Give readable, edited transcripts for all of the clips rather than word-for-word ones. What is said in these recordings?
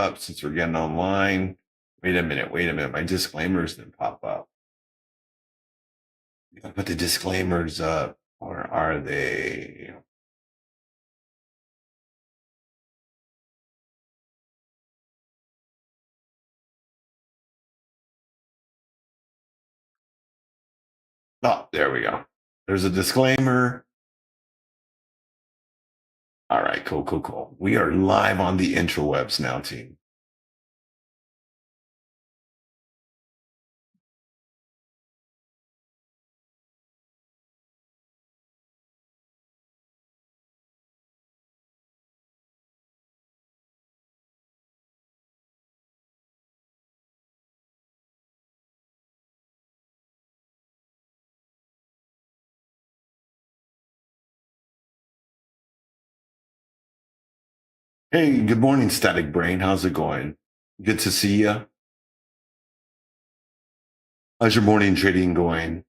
up since we're getting online. Wait a minute. My disclaimers didn't pop up. You gotta put the disclaimers up, or are they? Oh, there we go. There's a disclaimer. All right, cool. We are live on the interwebs now, team. Hey, good morning, Static Brain. How's it going? Good to see you. How's your morning trading going?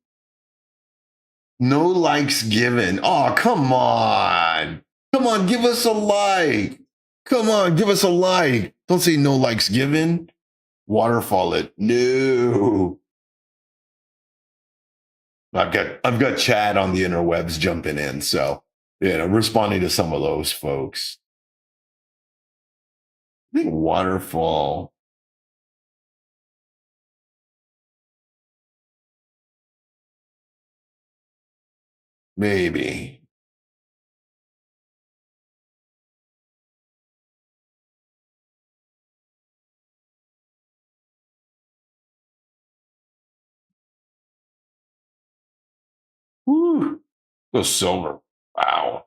No likes given. Oh, come on. Come on, give us a like. Come on, give us a like. Don't say no likes given. Waterfall it. No. I've got Chad on the interwebs jumping in, so responding to some of those folks. I think waterfall. Maybe. Woo. Go silver. Wow.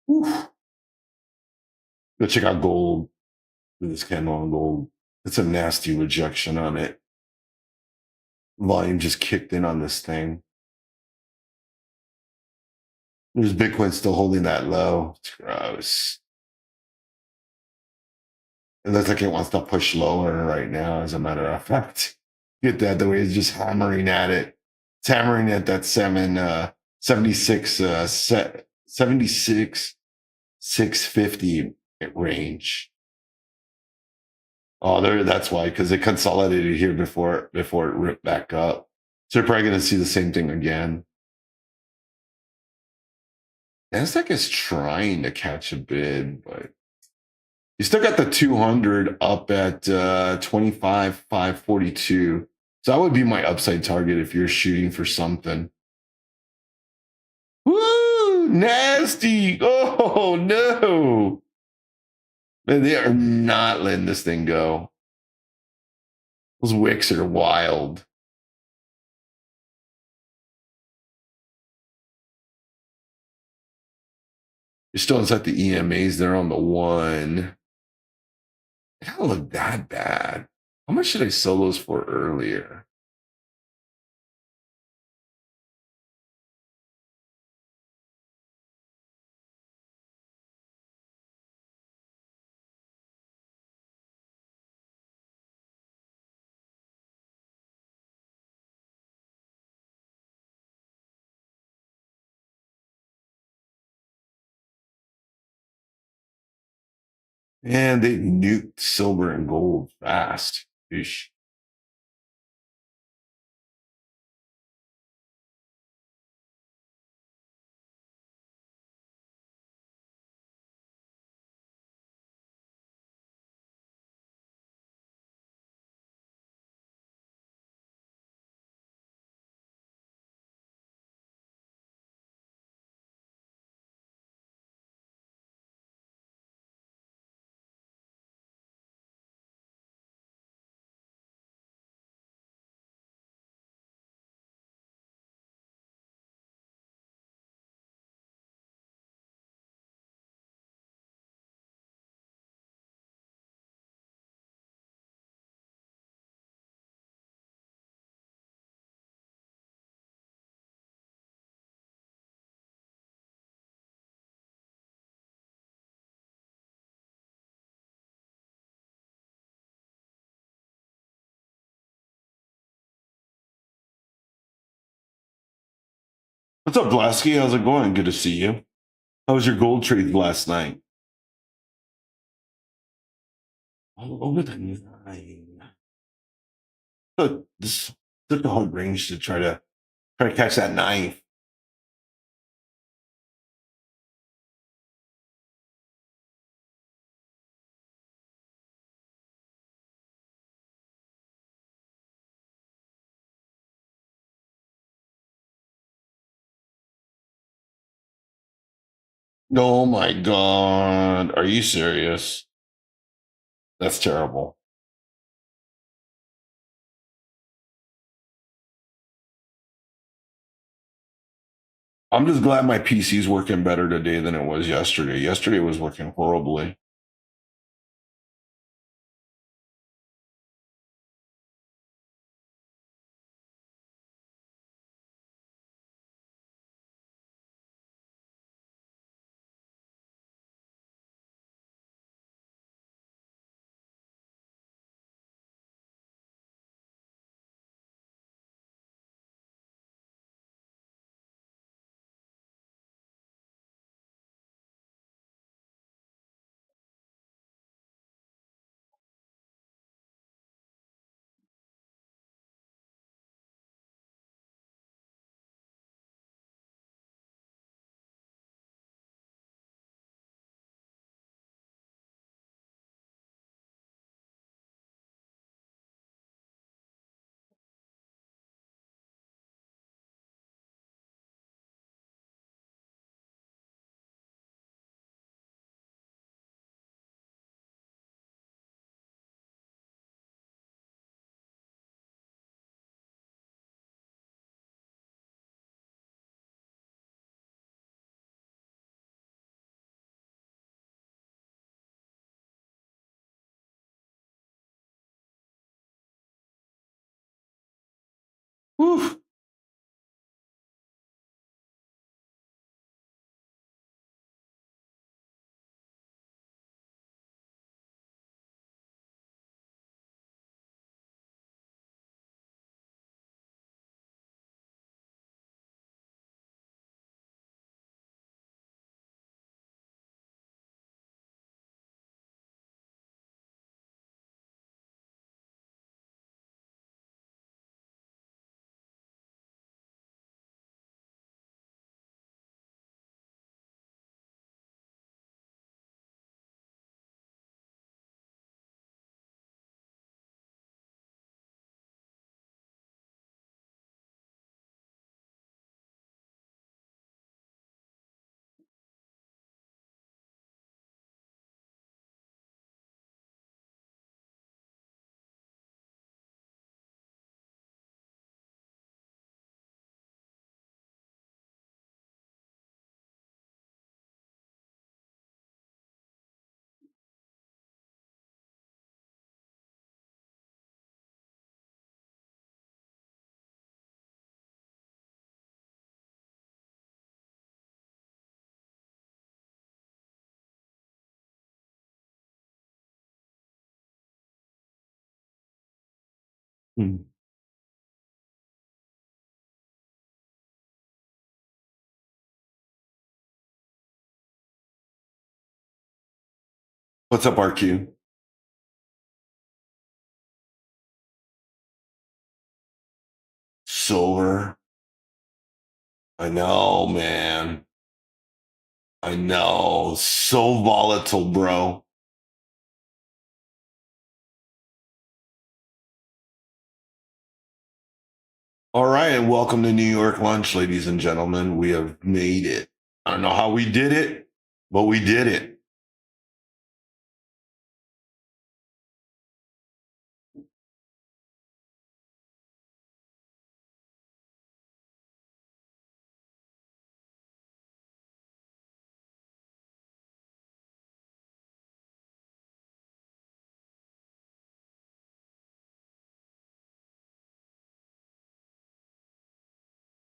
Woo. Go check out gold. This candle on gold. It's a nasty rejection on it. Volume just kicked in on this thing. There's Bitcoin still holding that low. It's gross. It looks like it wants to push lower right now, as a matter of fact. Get that the way it's just hammering at it. It's hammering at that 76 76 650 range. Oh, that's why, because it consolidated here before it ripped back up. So you're probably gonna see the same thing again. Nasdaq is trying to catch a bid, but you still got the 200 up at 25,542. So that would be my upside target if you're shooting for something. Woo! Nasty! Oh no! Man, they are not letting this thing go. Those wicks are wild. You're still inside the EMAs. They're on the one. It don't look that bad. How much should I sell those for earlier? And they nuked silver and gold fast. Ish. What's up, BluSky? How's it going? Good to see you. How was your gold trade last night? All over the nine. Look, this took a hard range to try to catch that knife. Oh my god. Are you serious? That's terrible. I'm just glad my PC's working better today than it was yesterday. Yesterday was working horribly. Whew. Hmm. What's up, RQ? Silver. I know, man. I know. So volatile, bro. All right, and welcome to New York Lunch, ladies and gentlemen. We have made it. I don't know how we did it, but we did it.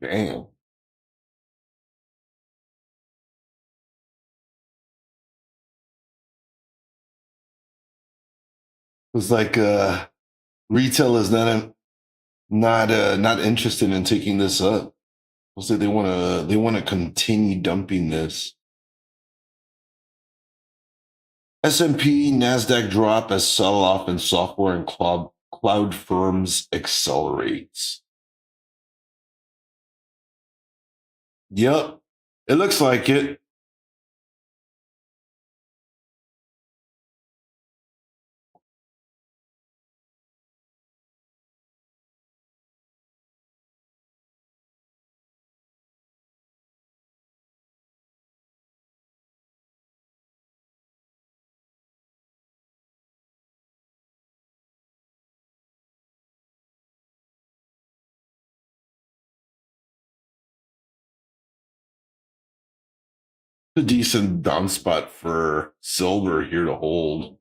Damn. It's like retail is not interested in taking this up. We'll say they want to continue dumping this. S&P, Nasdaq drop as sell-off in software and cloud firms accelerates. Yep, it looks like it. A decent down spot for silver here to hold.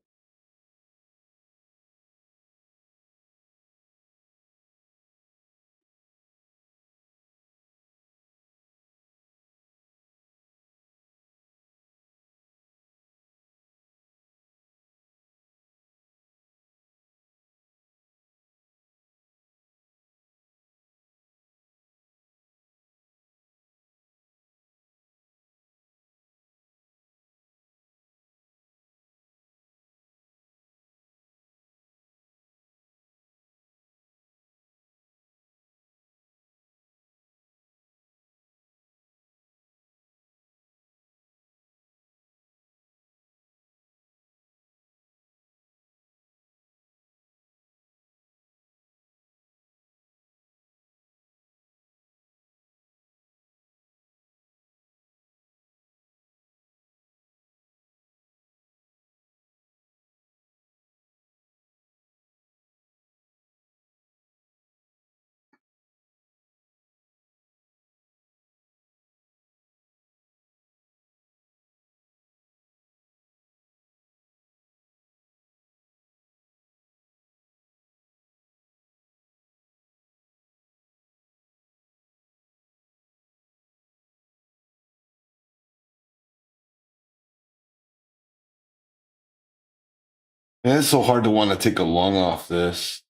And it's so hard to want to take a long off this.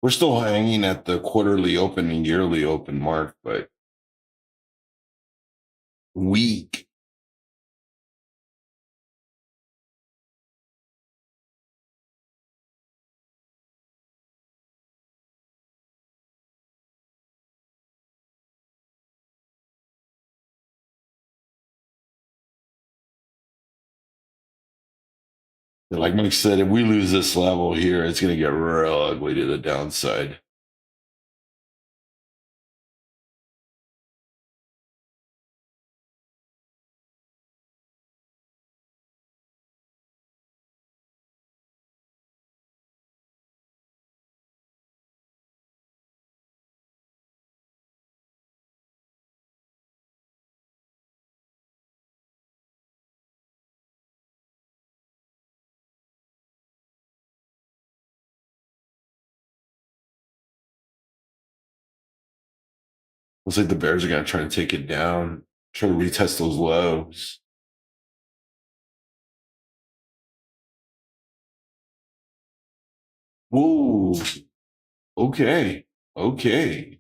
We're still hanging at the quarterly open and yearly open mark, but weak. Like Mike said, if we lose this level here, it's going to get real ugly to the downside. Looks like the Bears are going to try to take it down, try to retest those lows. Whoa. Okay. Okay.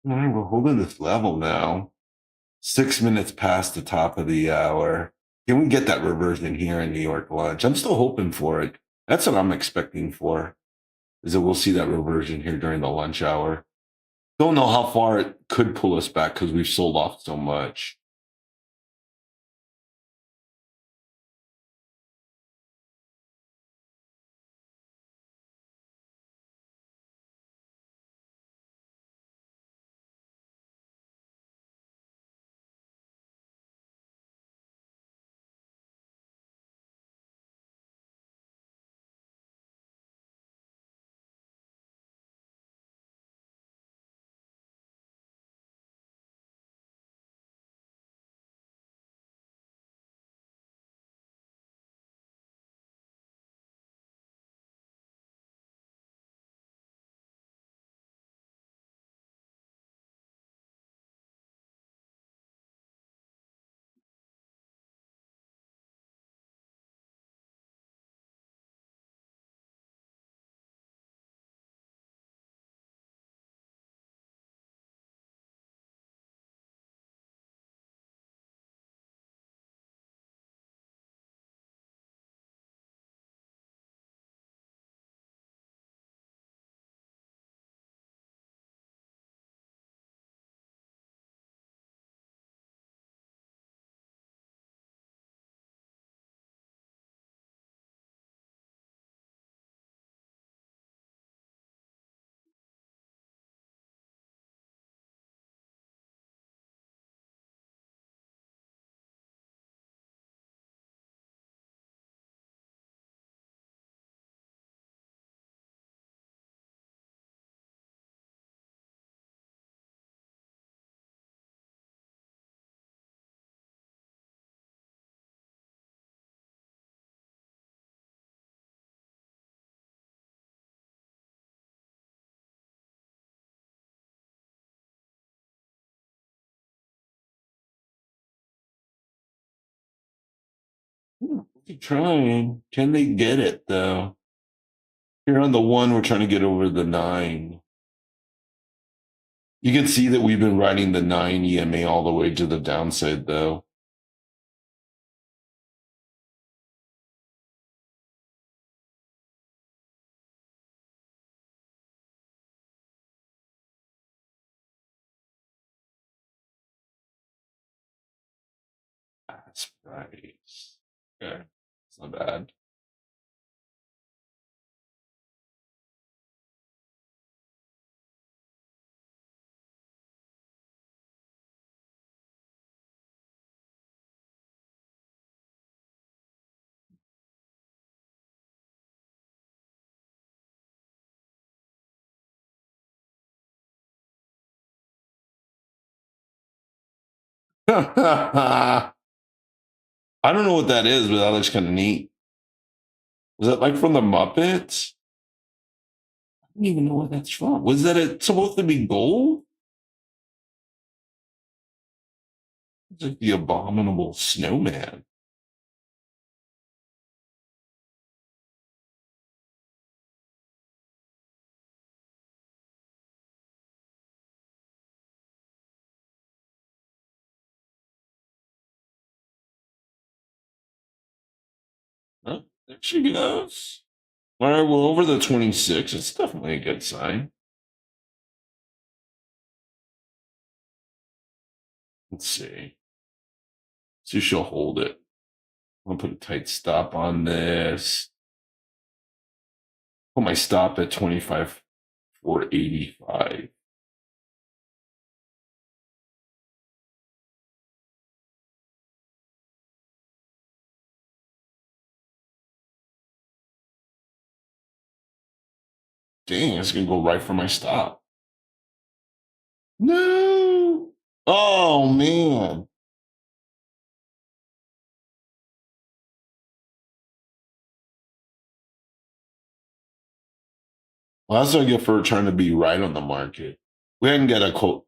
All right, we're holding this level now. 6 minutes past the top of the hour. Can we get that reversion here in New York lunch? I'm still hoping for it. That's what I'm expecting for, is that we'll see that reversion here during the lunch hour. Don't know how far it could pull us back because we've sold off so much. Keep trying. Can they get it though? Here on the one, we're trying to get over the 9. You can see that we've been riding the 9 EMA all the way to the downside though. That's right. Okay. It's not bad. I don't know what that is, but that looks kind of neat. Was that like from the Muppets? I don't even know what that's from. Was that supposed to be gold? It's like the abominable snowman. Oh, there she goes. All right, well, over the 26, it's definitely a good sign. Let's see. See if she'll hold it. I'm gonna put a tight stop on this. Put my stop at 25,485. Dang, it's gonna go right for my stop. No. Oh man. Well, that's what I get for trying to be right on the market. We didn't get a quote.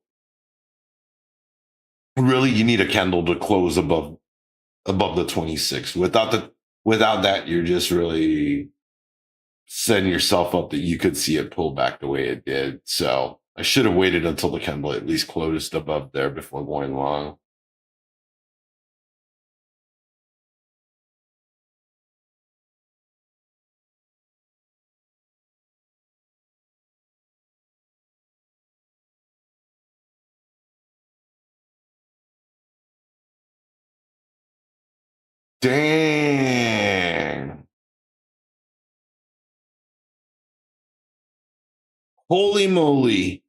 Really, you need a candle to close above the 26. Without that, you're just really setting yourself up that you could see it pull back the way it did. So I should have waited until the candle at least closed above there before going long. Dang. Holy moly.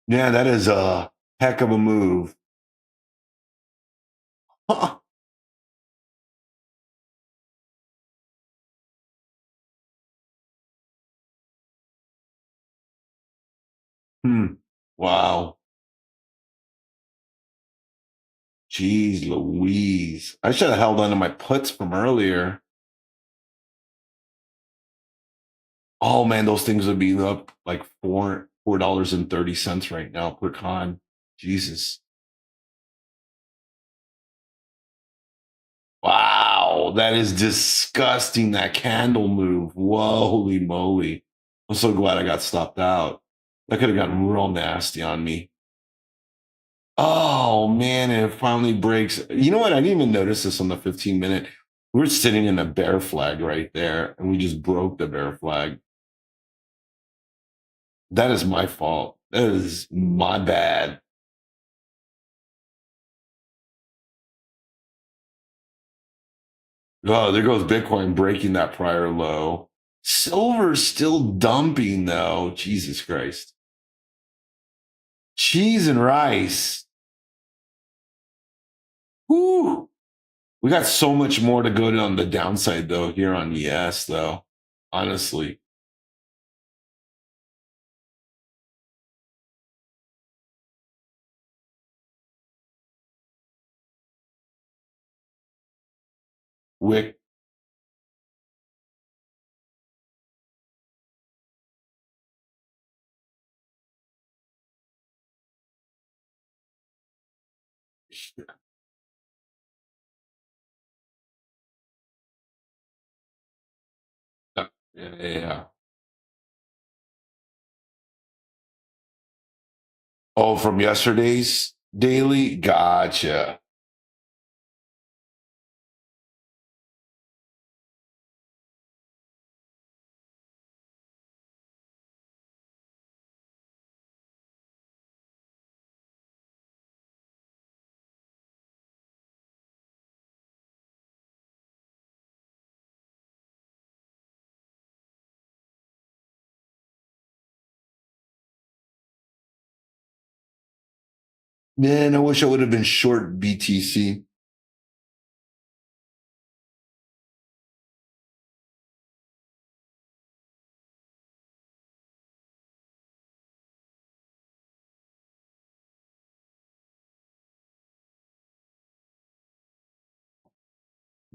Yeah, that is a heck of a move. Huh. Hmm. Wow. Jeez Louise. I should have held on to my puts from earlier. Oh man, those things would be up like $4.30 right now per con. Jesus. Wow, that is disgusting. That candle move. Whoa, holy moly. I'm so glad I got stopped out. That could have gotten real nasty on me. Oh man, and it finally breaks. You know what? I didn't even notice this on the 15-minute. We were sitting in a bear flag right there, and we just broke the bear flag. That is my fault. That is my bad. Oh, there goes Bitcoin breaking that prior low. Silver's still dumping though. Jesus Christ. Cheese and rice. Whoo. We got so much more to go on the downside though here on ES though. Honestly. Wick. Yeah, yeah, yeah. Oh, from yesterday's daily? Gotcha. Man, I wish I would have been short BTC.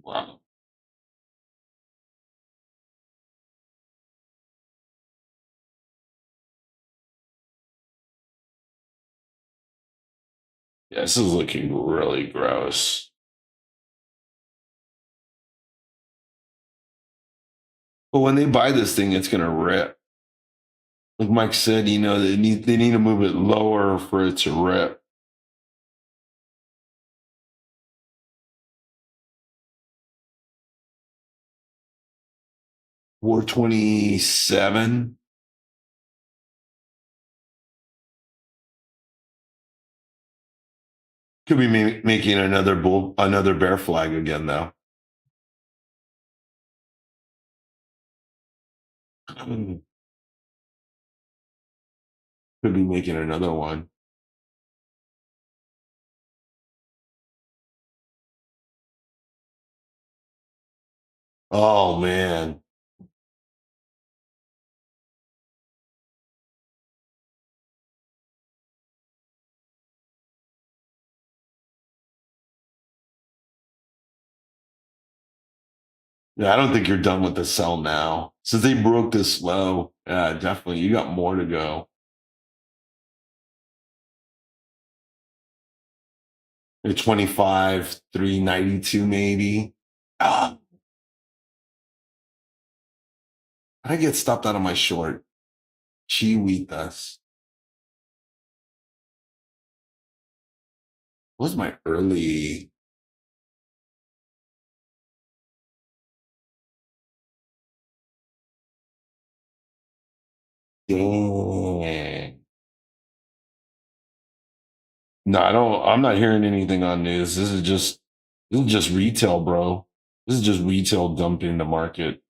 Wow. Yeah, this is looking really gross. But when they buy this thing, it's gonna rip. Like Mike said, they need to move it lower for it to rip. 427 could be making another bear flag again though. Could be making another one. Oh man. Yeah, I don't think you're done with the sell now. Since they broke this low, yeah, definitely. You got more to go. At 25, 392 maybe. Ah, I get stopped out of my short. Chiwitas. What was my early? Dang. No, I don't. I'm not hearing anything on news. This is just retail, bro. This is just retail dumping the market.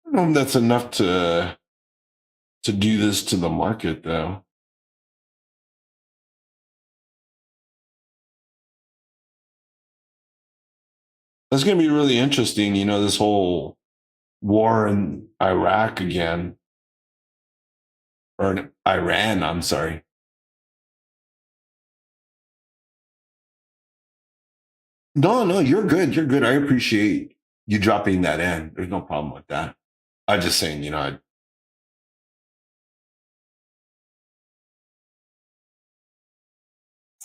I don't know if that's enough to do this to the market, though. That's going to be really interesting. You know, this whole war in Iraq again, or in Iran. I'm sorry. No, no, you're good. You're good. I appreciate you dropping that in. There's no problem with that. I'm just saying, you know,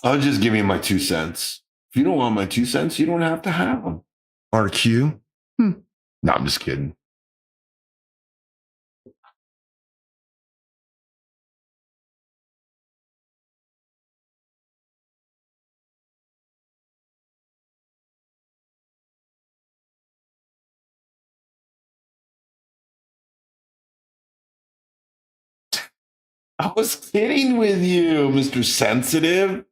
I'll just give you my 2 cents. If you don't want my 2 cents, you don't have to have them. RQ? Hmm. No, I'm just kidding. I was kidding with you, Mr. Sensitive.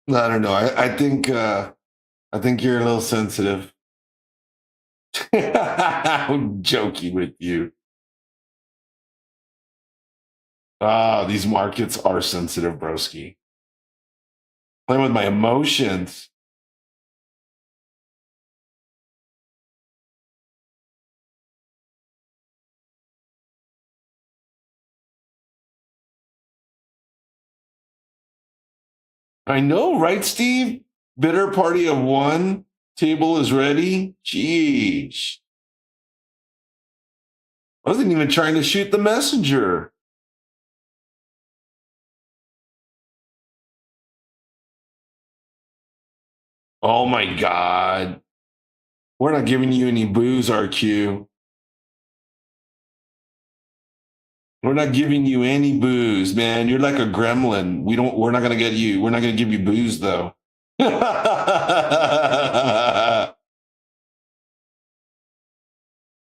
I don't know. I think you're a little sensitive. I'm joking with you. Ah, these markets are sensitive, broski. Playing with my emotions. I know, right, Steve? Bitter party of one. Table is ready. Jeez. I wasn't even trying to shoot the messenger. Oh my God. We're not giving you any booze, RQ. We're not giving you any booze, man. You're like a gremlin. We're not gonna get you. We're not gonna give you booze though.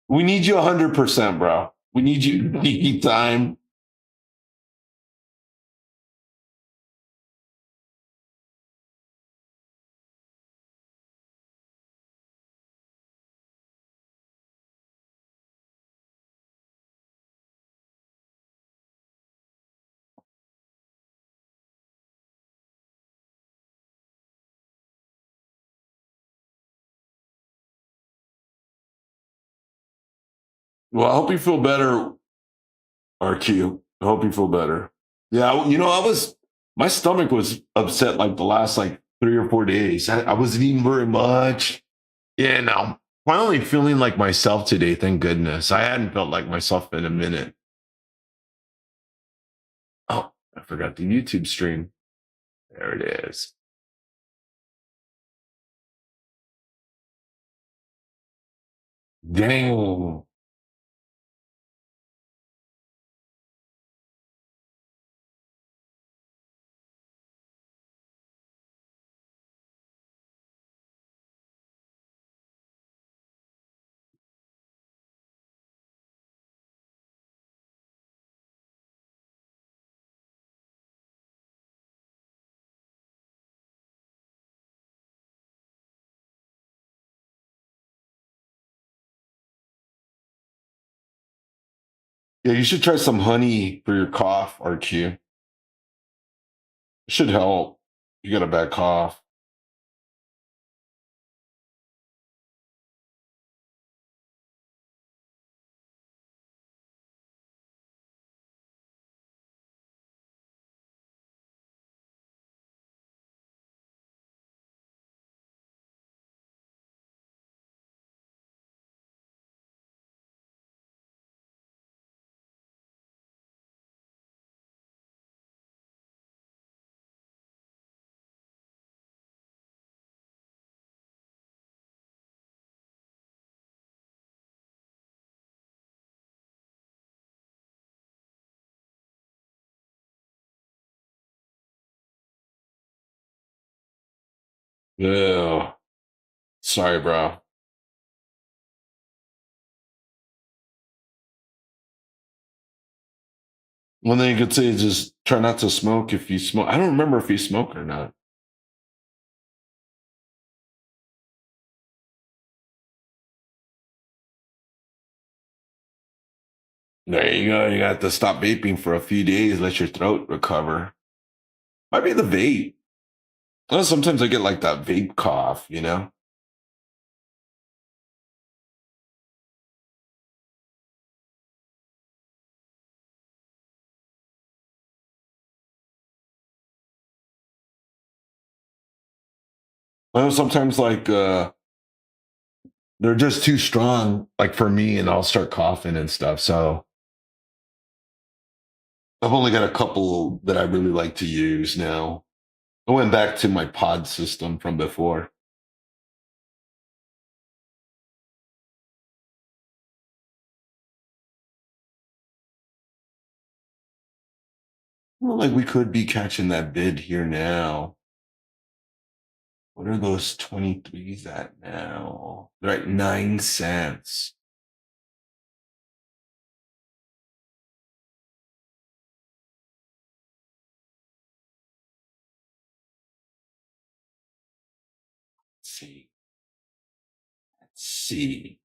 We need you 100%, bro. We need you anytime. Well, I hope you feel better, RQ. I hope you feel better. Yeah, you know, my stomach was upset like the last like 3 or 4 days. I wasn't eating very much. Yeah, no. Finally feeling like myself today, thank goodness. I hadn't felt like myself in a minute. Oh, I forgot the YouTube stream. There it is. Dang. Yeah, you should try some honey for your cough, RQ. It should help. You got a bad cough. Ew. Sorry, bro. One thing you could say is just try not to smoke if you smoke. I don't remember if you smoke or not. There you go. You got to stop vaping for a few days, let your throat recover. Might be the vape. Well, sometimes I get like that vape cough, you know? Well, sometimes like they're just too strong, like for me, and I'll start coughing and stuff. So I've only got a couple that I really like to use now. I went back to my pod system from before. Well, like we could be catching that bid here now. What are those 23s at now? They're at 9 cents. Let's see. Let's see.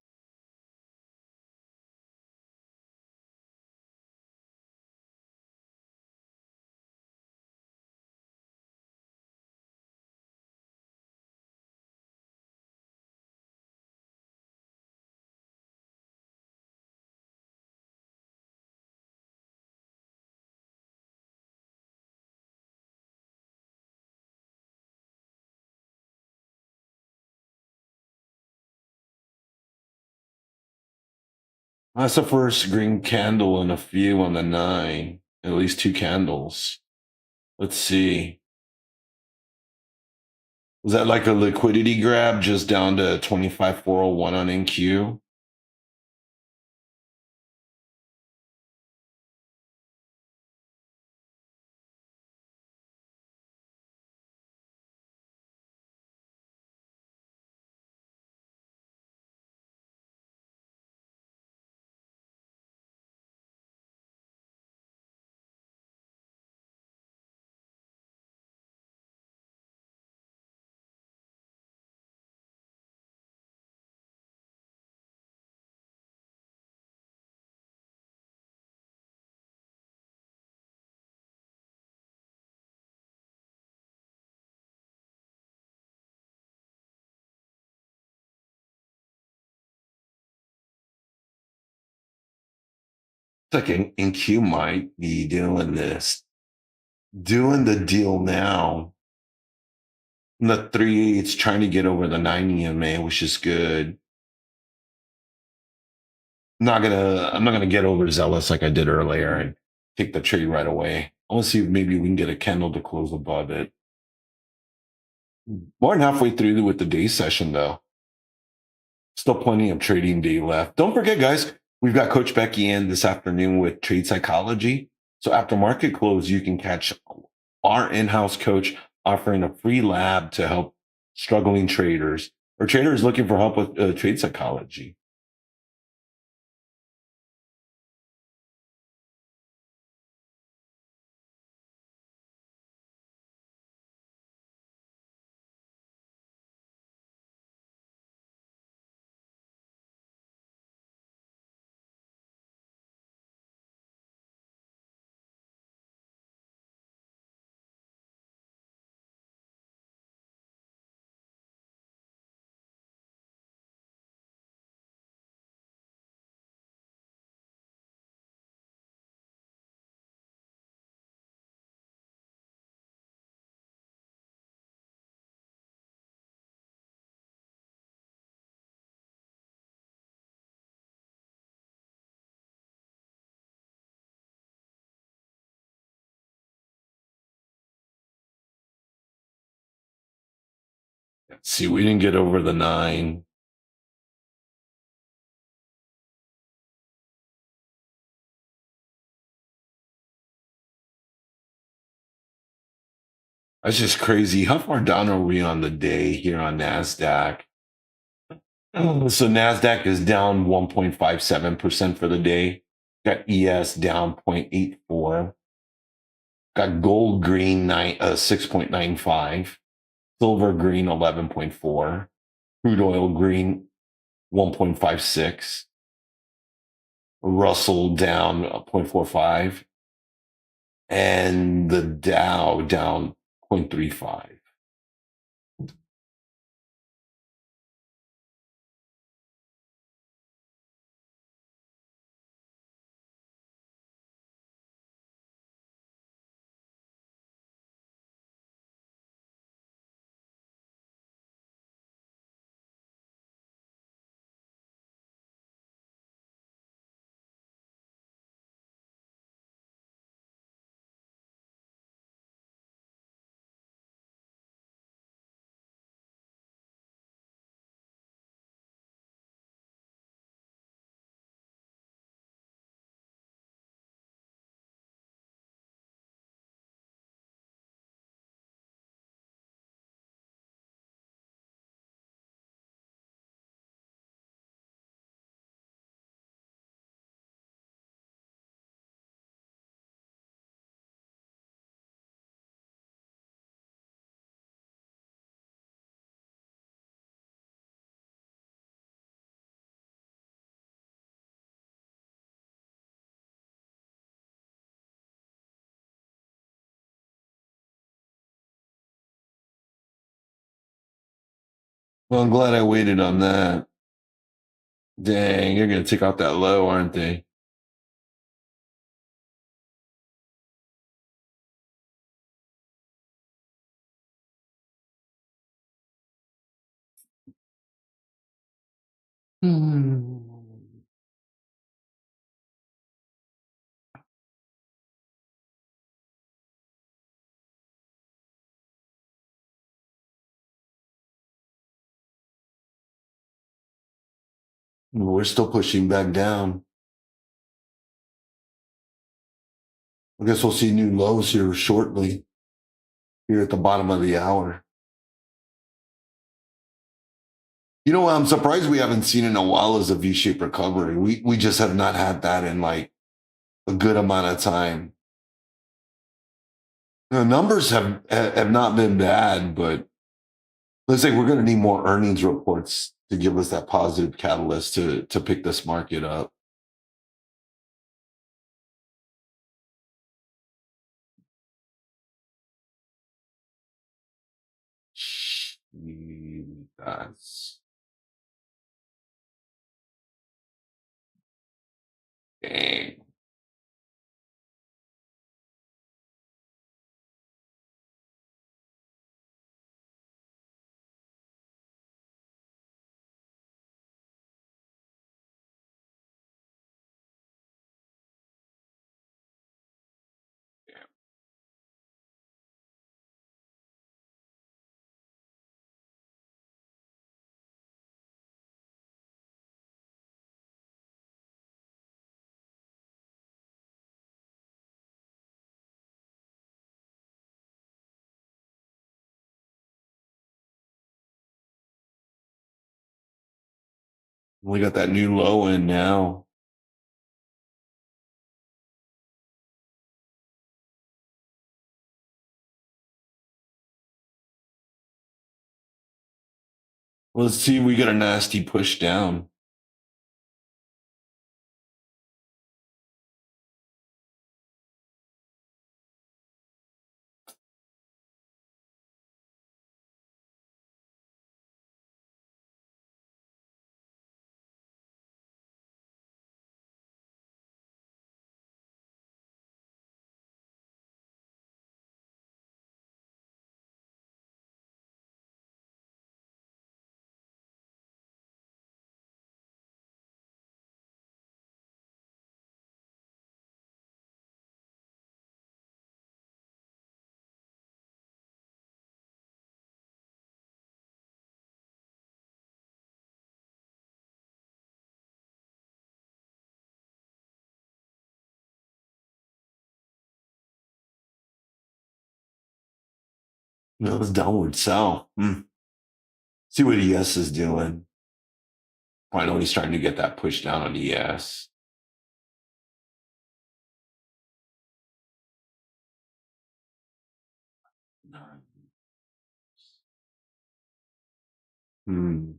That's the first green candle in a few on the nine. At least two candles. Let's see. Was that like a liquidity grab just down to 25,401 on NQ? It's like NQ might be doing this, doing the deal now. And the 3/8 trying to get over the 9 EMA, which is good. I'm not gonna get overzealous like I did earlier and take the trade right away. I want to see if maybe we can get a candle to close above it. More than halfway through with the day session though. Still plenty of trading day left. Don't forget, guys, we've got Coach Becky in this afternoon with trade psychology. So after market close, you can catch our in-house coach offering a free lab to help struggling traders or traders looking for help with trade psychology. See, we didn't get over the nine. That's just crazy. How far down are we on the day here on NASDAQ? So NASDAQ is down 1.57% for the day. Got ES down 0.84. Got gold green 6.95. Silver green 11.4. Crude oil green 1.56. Russell down 0.45. And the Dow down 0.35. Well, I'm glad I waited on that. Dang, they're going to take out that low, aren't they? We're still pushing back down. I guess we'll see new lows here shortly, here at the bottom of the hour. You know what I'm surprised we haven't seen in a while is a V-shaped recovery. We just have not had that in like a good amount of time. The numbers have not been bad, but let's say we're going to need more earnings reports to give us that positive catalyst to pick this market up. That's dang. We got that new low in now. Let's see. We got a nasty push down. No, it's downward sell. See what ES is doing. Finally starting to get that push down on ES. Hmm.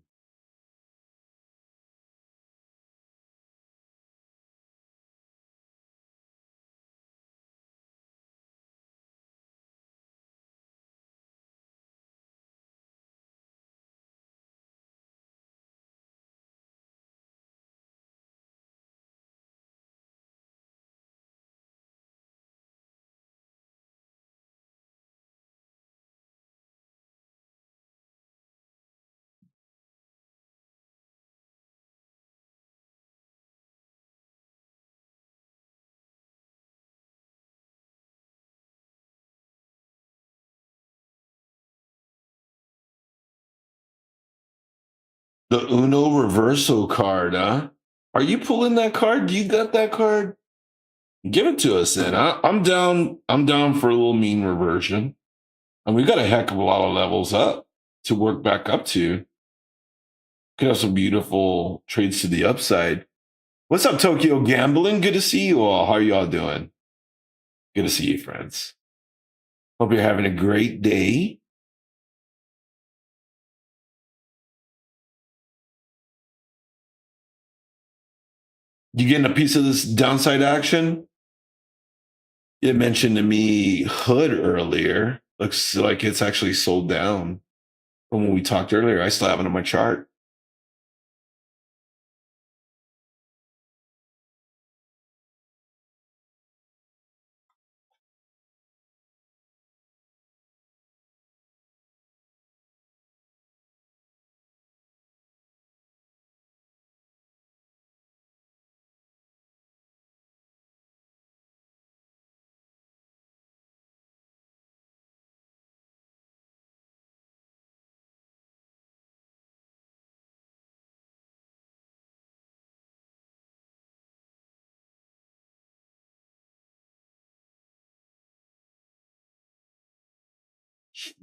The Uno reversal card, huh? Are you pulling that card? Do you got that card? Give it to us then. I'm down. I'm down for a little mean reversion. And we got a heck of a lot of levels up to work back up to. Could have some beautiful trades to the upside. What's up, Tokyo Gambling? Good to see you all. How are y'all doing? Good to see you, friends. Hope you're having a great day. You getting a piece of this downside action? It mentioned to me Hood earlier. Looks like it's actually sold down from when we talked earlier. I still have it on my chart.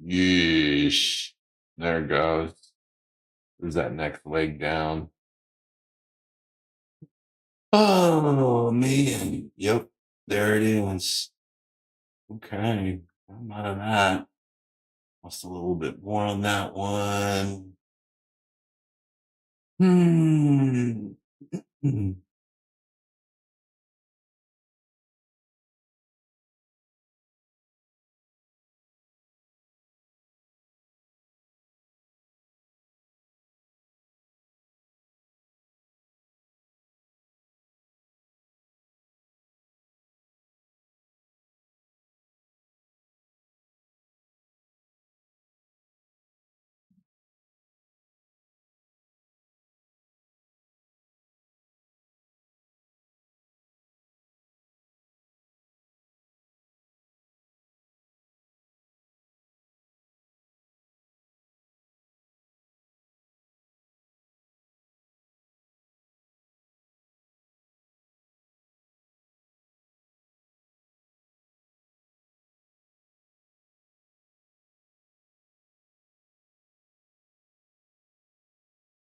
Yeesh. There it goes. There's that next leg down. Oh man. Yep. There it is. Okay. I'm out of that. Lost a little bit more on that one. Hmm.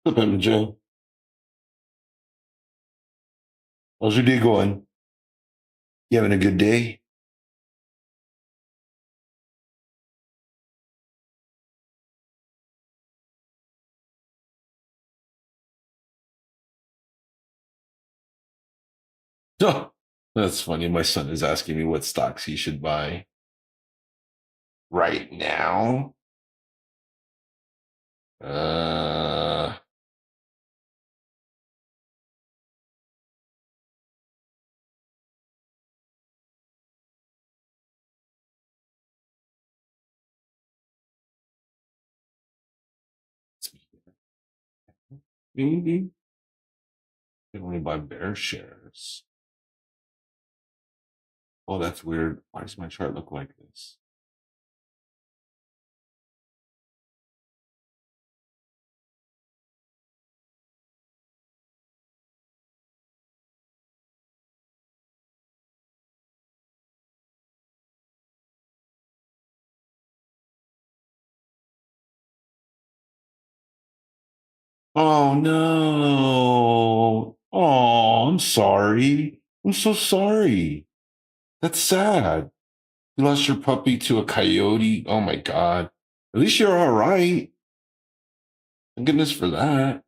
What's up, MJ? How's your day going? You having a good day? Oh, that's funny. My son is asking me what stocks he should buy right now. Uh, maybe can only buy bear shares. Oh, that's weird. Why does my chart look like this? Oh no. Oh, I'm sorry. I'm so sorry. That's sad. You lost your puppy to a coyote. Oh my God. At least you're all right. Thank goodness for that.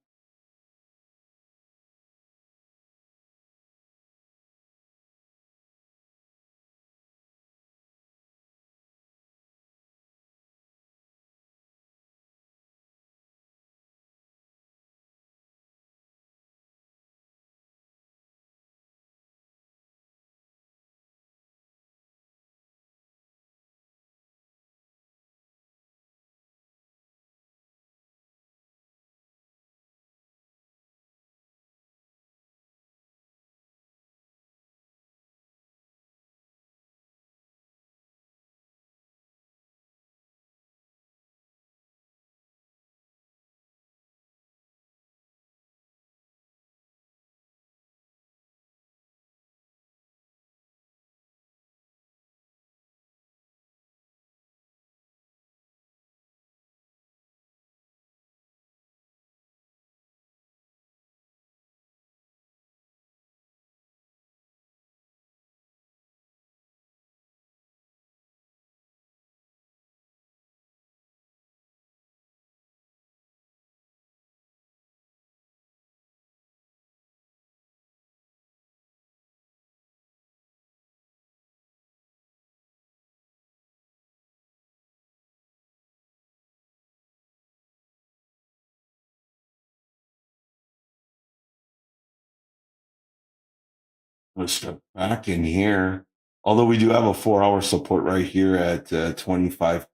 Let's step back in here. Although we do have a 4 hour support right here at 25,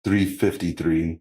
353.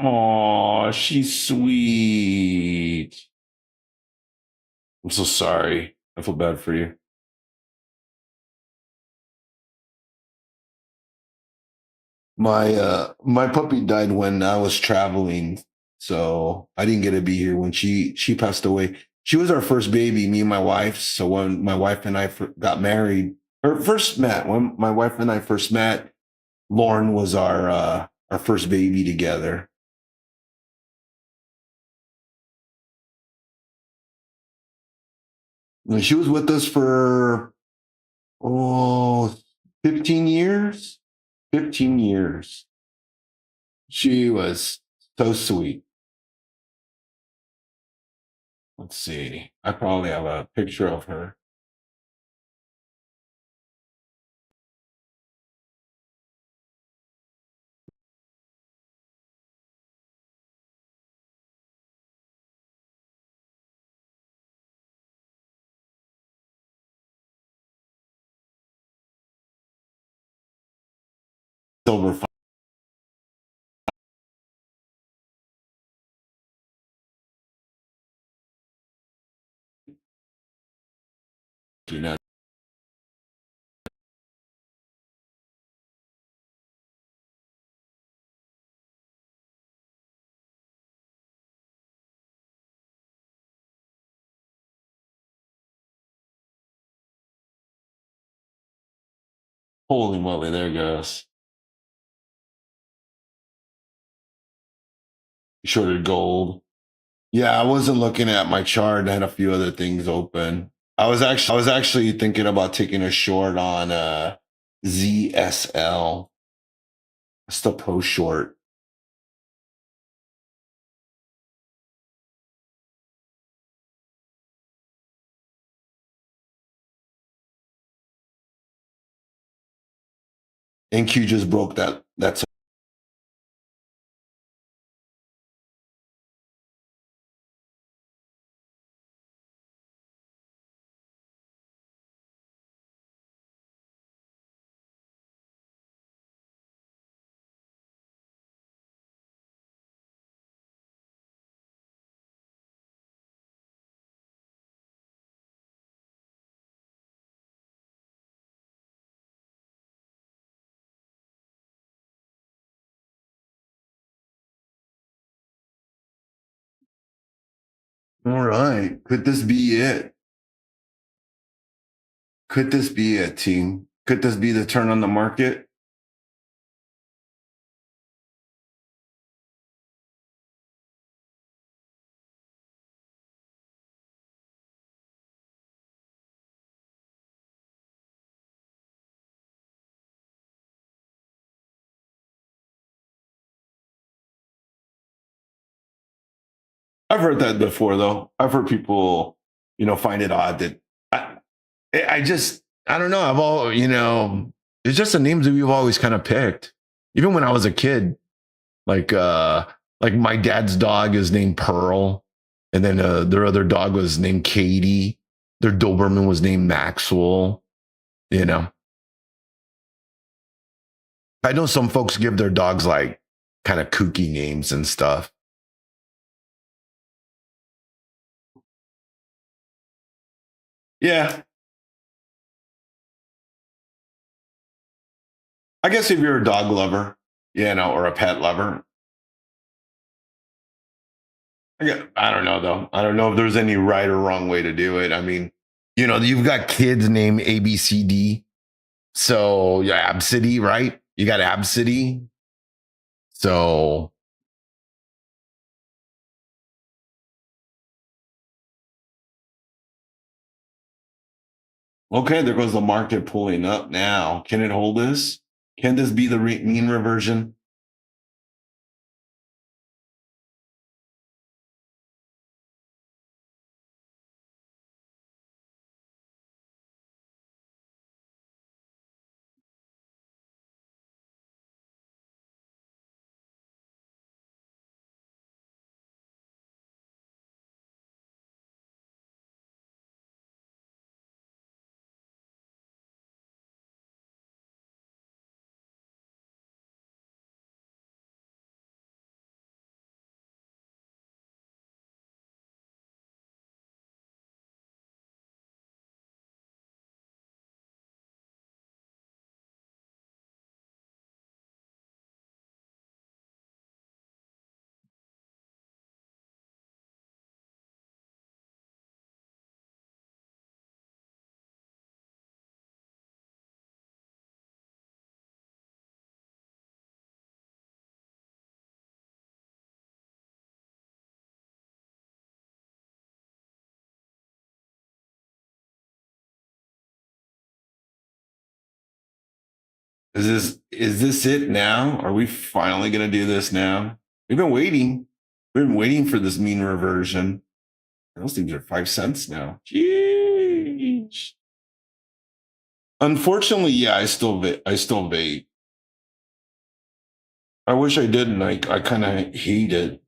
Oh, she's sweet. I'm so sorry. I feel bad for you. My puppy died when I was traveling, so I didn't get to be here when she passed away. She was our first baby, me and my wife. So when my wife and I got married, or first met, when my wife and I first met, Lauren was our first baby together. And she was with us for oh 15 years. 15 years. She was so sweet. Let's see. I probably have a picture of her. Silver, you know. Holy moly, there it goes. Shorted gold. Yeah, I wasn't looking at my chart. I had a few other things open. I was actually thinking about taking a short on ZSL. It's the post short. NQ just broke that. That's all right. Could this be it? Could this be it, team? Could this be the turn on the market? I've heard that before, though. I've heard people, find it odd that I don't know. It's just the names that we've always kind of picked. Even when I was a kid, like my dad's dog is named Pearl, and then their other dog was named Katie. Their Doberman was named Maxwell. I know some folks give their dogs like kind of kooky names and stuff. Yeah, I guess if you're a dog lover, or a pet lover, I don't know though. I don't know if there's any right or wrong way to do it. I mean, you've got kids named ABCD. So yeah, Absidy, right? You got Absidy. So okay, there goes the market pulling up now. Can it hold this? Can this be the mean reversion? Is this it now? Are we finally gonna do this now? We've been waiting. We've been waiting for this mean reversion. Those things are 5 cents now. Jeez. Unfortunately, yeah, I still vape. I wish I didn't. I kind of hate it.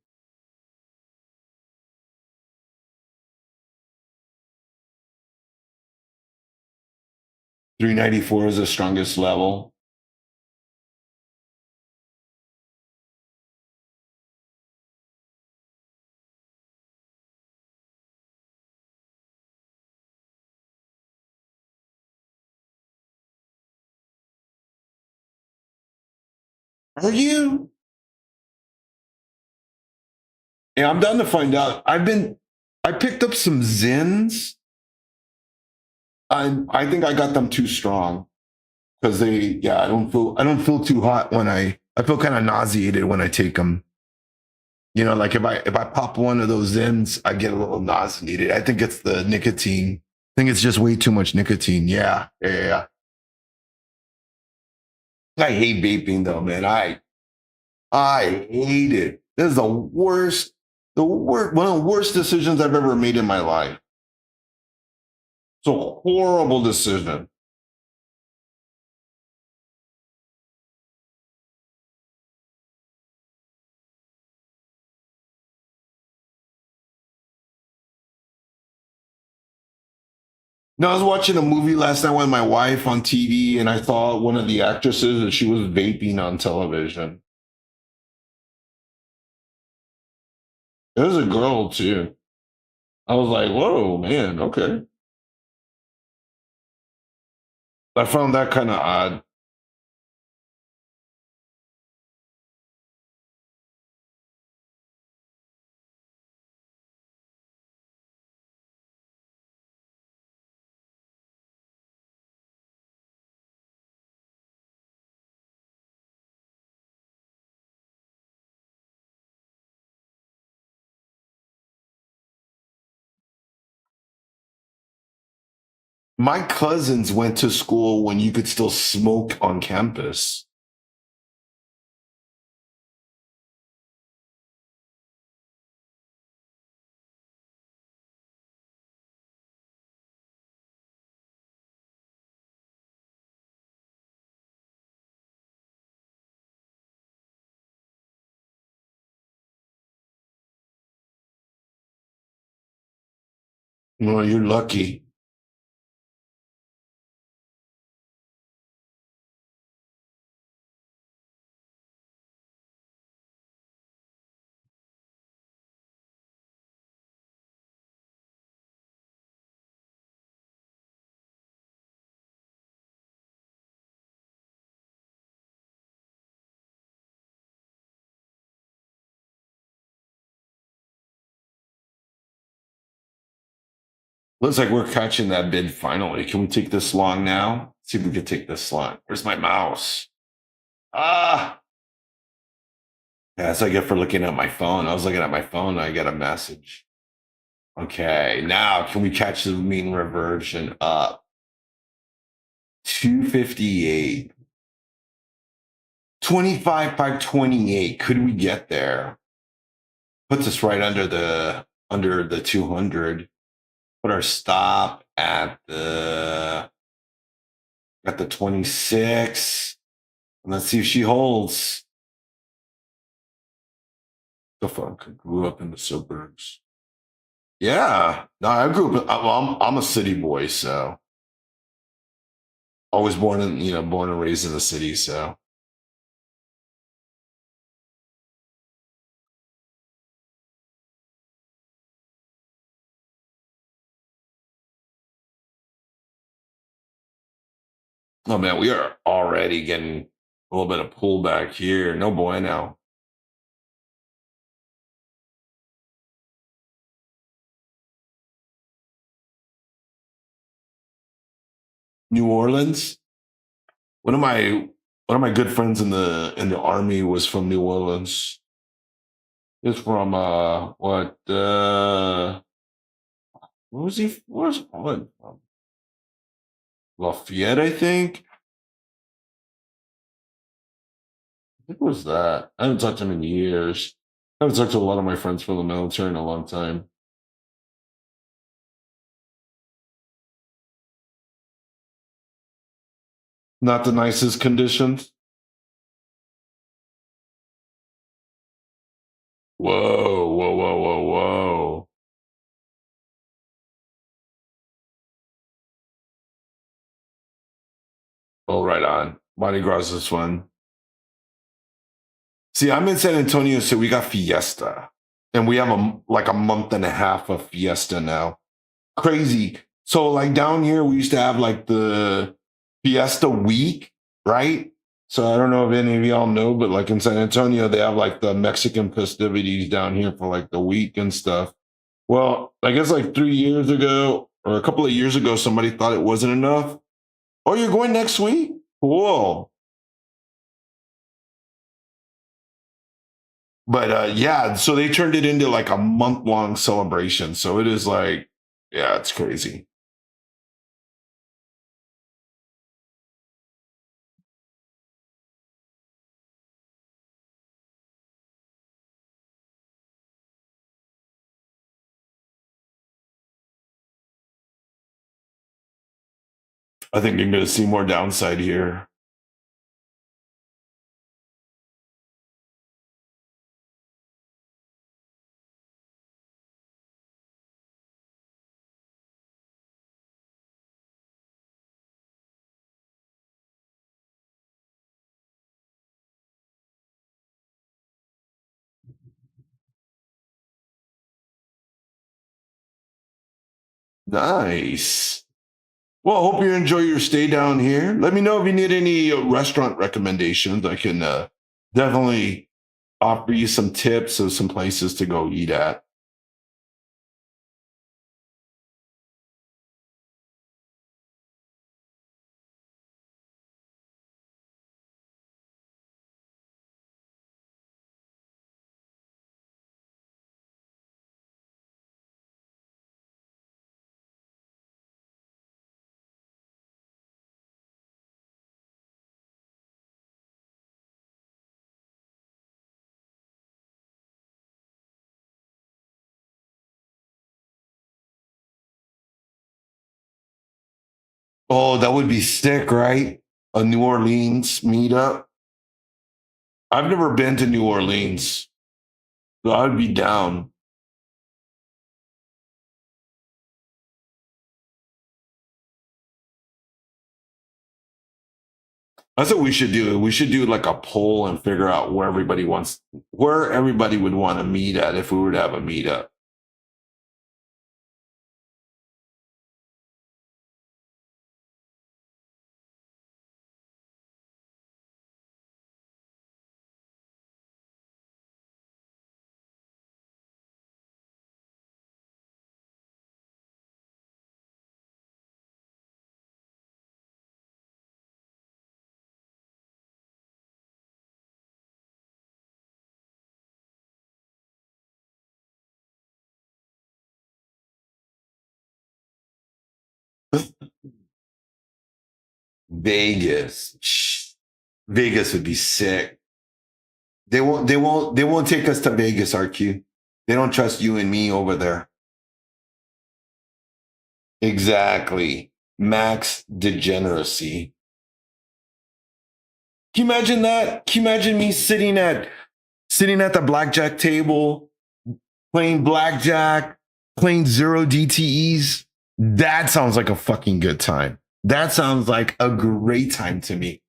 $3.94 is the strongest level. Are you? Yeah, I'm done to find out. I picked up some Zins. I think I got them too strong. because I don't feel too hot when I feel kind of nauseated when I take them. Like if I pop one of those Zims, I get a little nauseated. I think it's the nicotine. I think it's just way too much nicotine. Yeah, yeah, yeah. I hate vaping though, man. I hate it. This is the worst, one of the worst decisions I've ever made in my life. It's a horrible decision. No, I was watching a movie last night with my wife on TV, and I saw one of the actresses, and she was vaping on television. It was a girl too. I was like, "Whoa, man, okay." I found that kind of odd. My cousins went to school when you could still smoke on campus. Well, you're lucky. Looks like we're catching that bid finally. Can we take this long now? See if we can take this long. Where's my mouse? Ah, yeah, that's what I get for looking at my phone. I was looking at my phone and I get a message. Okay, now can we catch the mean reversion up? 258. 25 by 28. Could we get there? Puts us right under the 200. Put our stop at the 26. And let's see if she holds. The fuck grew up in the suburbs. Yeah. No, I grew up. I'm a city boy, so always born and raised in the city. So, oh man, we are already getting a little bit of pullback here. No bueno. New Orleans. One of my one of my good friends in the army was from New Orleans. He's from what was he where's what Lafayette, I think. I think it was that. I haven't talked to him in years. I haven't talked to a lot of my friends from the military in a long time. Not the nicest conditions. Whoa, whoa, whoa, whoa, whoa. Oh, right on. Mardi Gras is fun. See, I'm in San Antonio, so we got Fiesta, and we have like a month and a half of Fiesta now. Crazy. So, like down here, we used to have like the Fiesta week, right? So I don't know if any of y'all know, but like in San Antonio, they have like the Mexican festivities down here for like the week and stuff. Well, I guess like 3 years ago or a couple of years ago, somebody thought it wasn't enough. Oh, you're going next week? Cool. But yeah, so they turned it into like a month-long celebration. So it is like, yeah, it's crazy. I think you're going to see more downside here. Nice. Well, I hope you enjoy your stay down here. Let me know if you need any restaurant recommendations. I can definitely offer you some tips of some places to go eat at. Oh, that would be sick, right? A New Orleans meetup. I've never been to New Orleans, so I'd be down. That's what we should do. We should do like a poll and figure out where everybody would want to meet at if we were to have a meetup. Vegas. Vegas would be sick. They won't take us to Vegas, RQ. They don't trust you and me over there. Exactly. Max degeneracy. Can you imagine that? Can you imagine me sitting at the blackjack table, playing blackjack, playing zero DTEs? That sounds like a fucking good time. That sounds like a great time to me.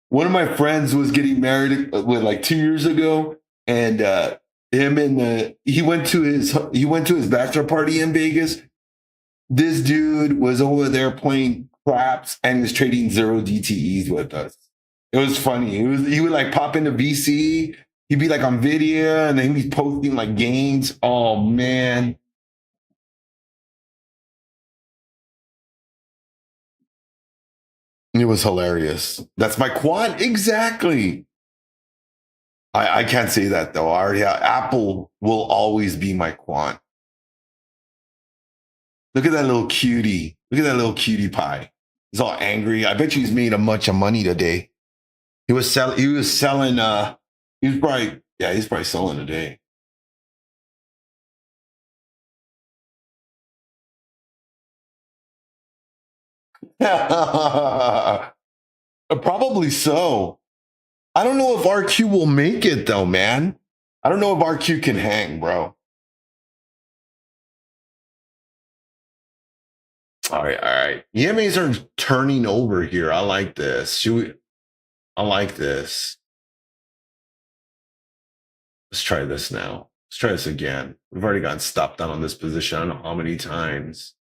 One of my friends was getting married with like 2 years ago, and him and he went to his bachelor party in Vegas. This dude was over there playing craps and he was trading zero DTEs with us. It was funny. He would like pop into VC. He'd be like on video and then he'd be posting like games. Oh man. It was hilarious. That's my quad. Exactly. I can't say that though. I already have, Apple will always be my quant. Look at that little cutie. Look at that little cutie pie. He's all angry. I bet you he's made a bunch of money today. He's probably selling today. Probably so. I don't know if RQ will make it though, man. I don't know if RQ can hang, bro. All right, all right. EMAs are turning over here. I like this. I like this. Let's try this now. Let's try this again. We've already gotten stopped out on this position. I don't know how many times.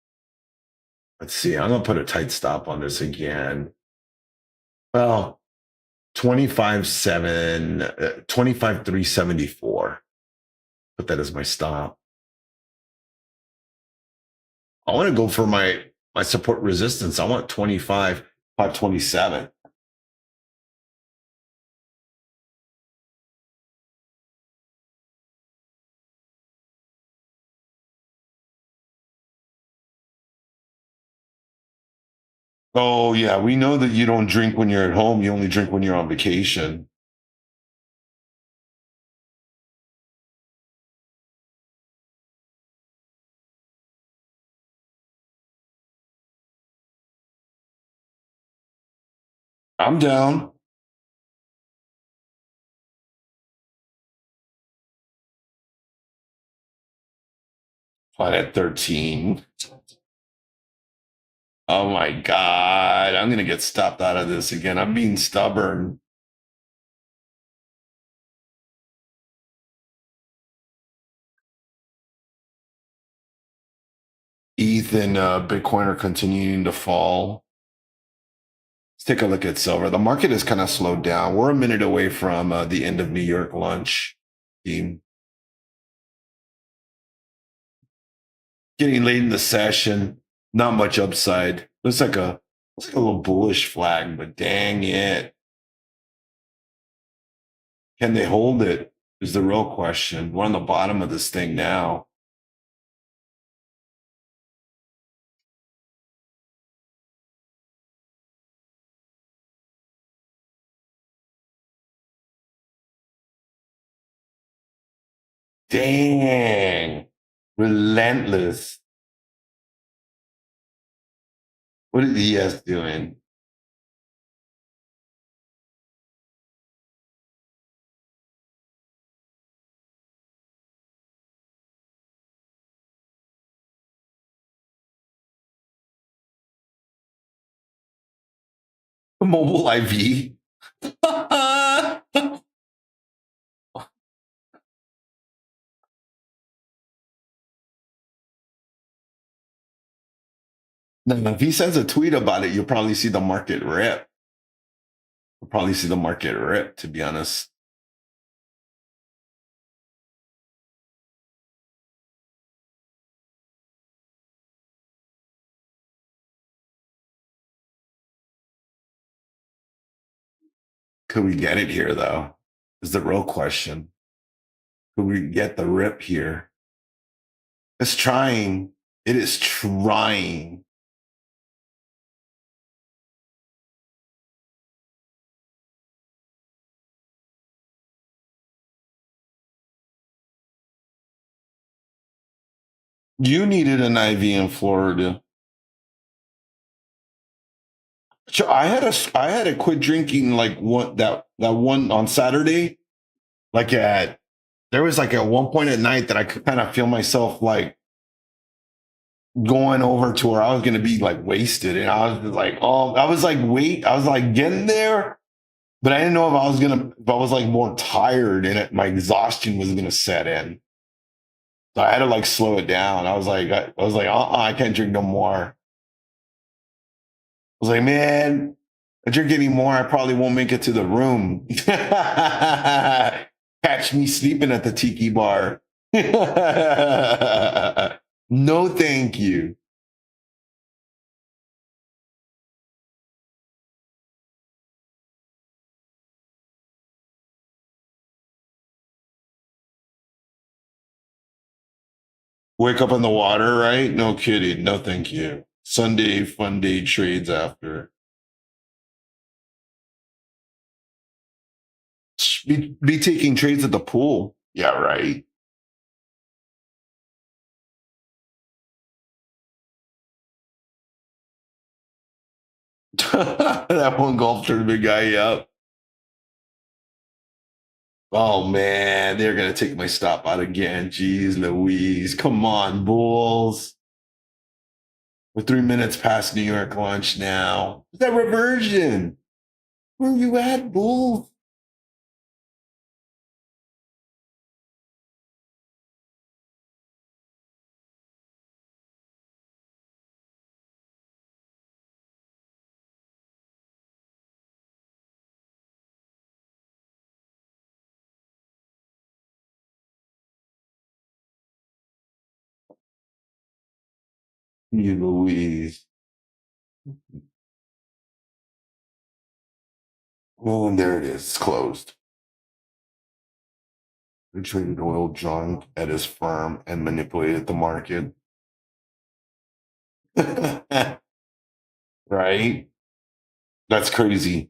Let's see. I'm gonna put a tight stop on this again. Well, 25.7, 25.374. Put that as my stop. I want to go for my support resistance. I want 25. 527. Oh yeah, we know that you don't drink when you're at home. You only drink when you're on vacation. I'm down. Fine at 13. Oh my God. I'm going to get stopped out of this again. I'm being stubborn. ETH and Bitcoin are continuing to fall. Let's take a look at silver. The market has kind of slowed down. We're a minute away from the end of New York lunch. Team. Getting late in the session. Not much upside. Looks like a little bullish flag, but dang it. Can they hold it? Is the real question. We're on the bottom of this thing now. Dang. Relentless. What is ES doing? Mobile IV? No, if he sends a tweet about it, you'll probably see the market rip. You'll probably see the market rip, to be honest. Could we get it here, though? Is the real question. Could we get the rip here? It's trying. It is trying. You needed an IV in Florida. So I had to quit drinking like that one on Saturday. Like at there was like at one point at night that I could kind of feel myself like going over to where I was gonna be like wasted. And I was just like, oh, I was like, wait, I was like getting there, but I didn't know if I was like more tired and my exhaustion was gonna set in. So I had to like slow it down. I was like, I can't drink no more. I was like, man, if I drink any more, I probably won't make it to the room. Catch me sleeping at the tiki bar. No, thank you. Wake up in the water, right? No kidding. No, thank you. Sunday fun day trades after. Be taking trades at the pool. Yeah, right. That one golf tournament guy, yep. Oh man, they're gonna take my stop out again. Jeez Louise. Come on, Bulls. We're 3 minutes past New York lunch now. That reversion. Where you at, Bulls? You Louise. Oh, and there it is. It's closed. He traded oil junk at his firm and manipulated the market. Right? That's crazy.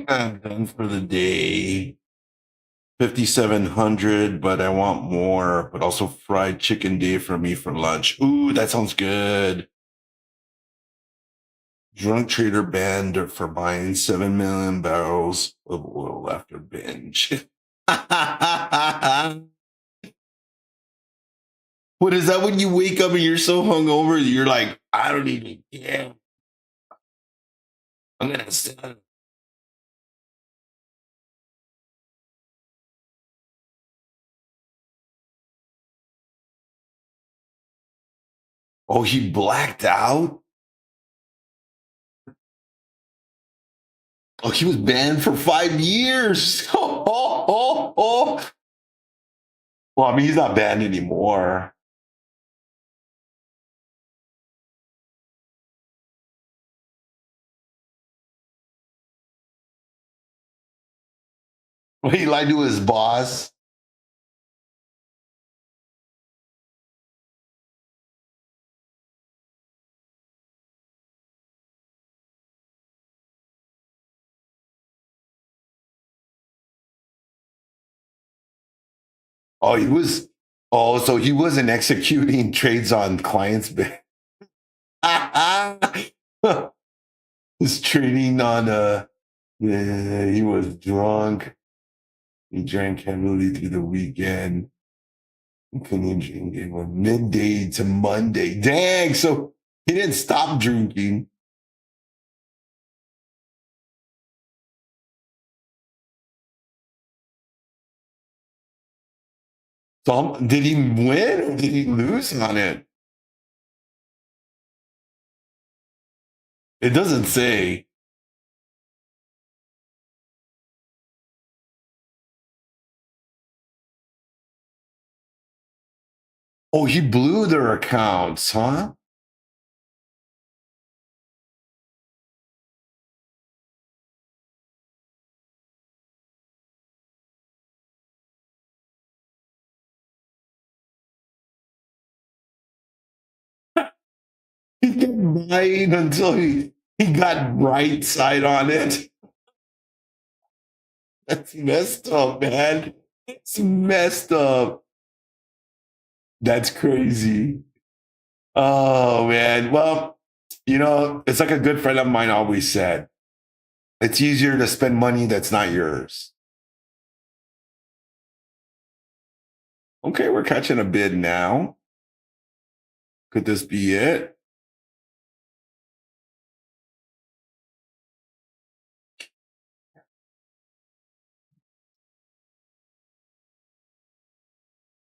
I'm done for the day. 5,700, but I want more, but also fried chicken day for me for lunch. Ooh, that sounds good. Drunk trader banned for buying 7 million barrels of oil after binge. What is that when you wake up and you're so hungover, you're like, I don't even care. I'm gonna sell. Oh, he blacked out? Oh, he was banned for 5 years. Oh. Well, I mean, he's not banned anymore. He lied to his boss. Oh, he was. Oh, so he wasn't executing trades on clients. He's trading on Yeah, he was drunk. He drank heavily through the weekend. He couldn't drink it from midday to Monday. Dang! So he didn't stop drinking. So did he win or did he lose on it? It doesn't say. Oh, he blew their accounts, huh? He kept buying until he got right side on it. That's messed up, man. It's messed up. That's crazy. Oh man. Well, it's like a good friend of mine always said. It's easier to spend money that's not yours. Okay, we're catching a bid now. Could this be it?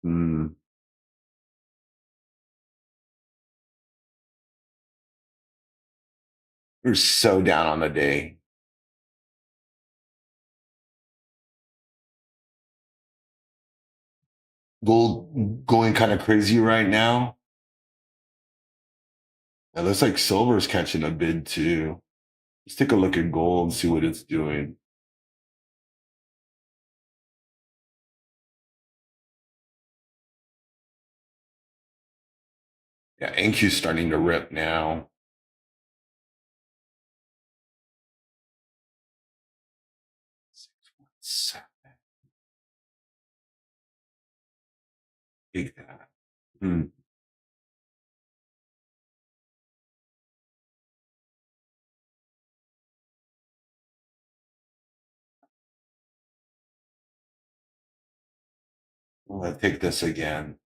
Hmm. We're so down on the day. Gold going kind of crazy right now. It looks like silver's catching a bid too. Let's take a look at gold and see what it's doing. Yeah, NQ's starting to rip now. Take that. Hmm. Let's take this again.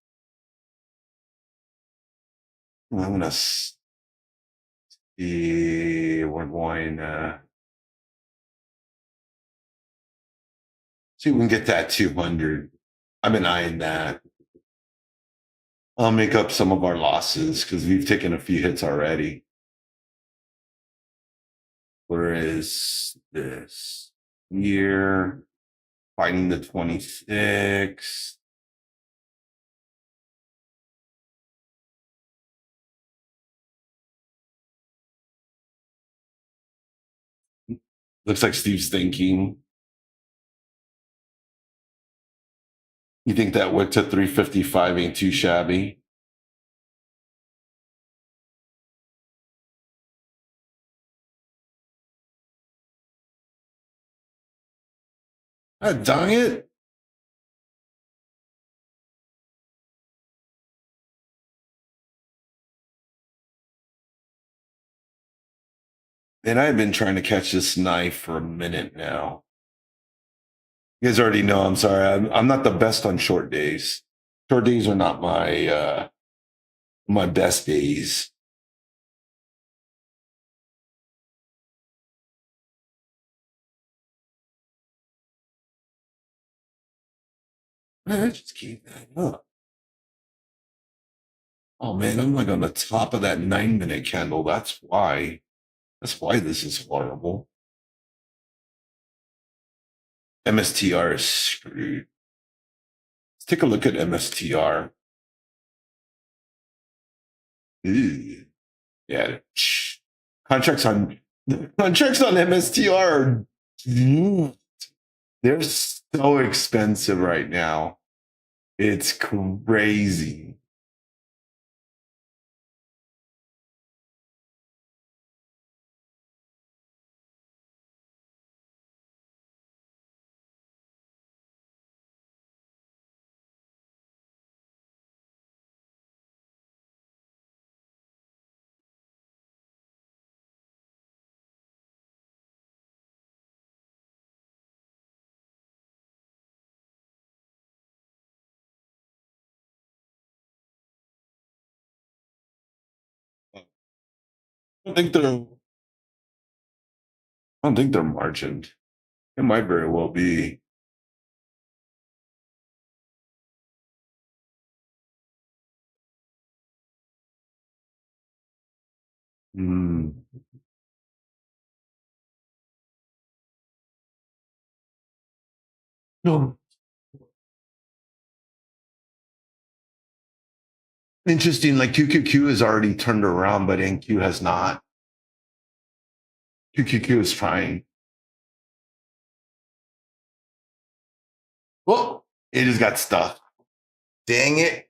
I'm gonna see. We're going. See if we can get that 200. I've been eyeing that. I'll make up some of our losses because we've taken a few hits already. Where is this? Here, fighting the 26. Looks like Steve's thinking. You think that wick to 355 ain't too shabby? Dang it. And I've been trying to catch this knife for a minute now. You guys already know. I'm sorry. I'm not the best on short days. Short days are not my best days. I just keep that up. Oh man, I'm like on the top of that 9-minute candle. That's why. That's why this is horrible. MSTR is screwed. Let's take a look at MSTR. Ew. Yeah. Contracts on MSTR are they're so expensive right now. It's crazy. I don't think they're I don't think they're margined. It might very well be. Hmm. No. Interesting. Like QQQ has already turned around, but NQ has not. QQQ is trying. Well, it just got stuck. Dang it.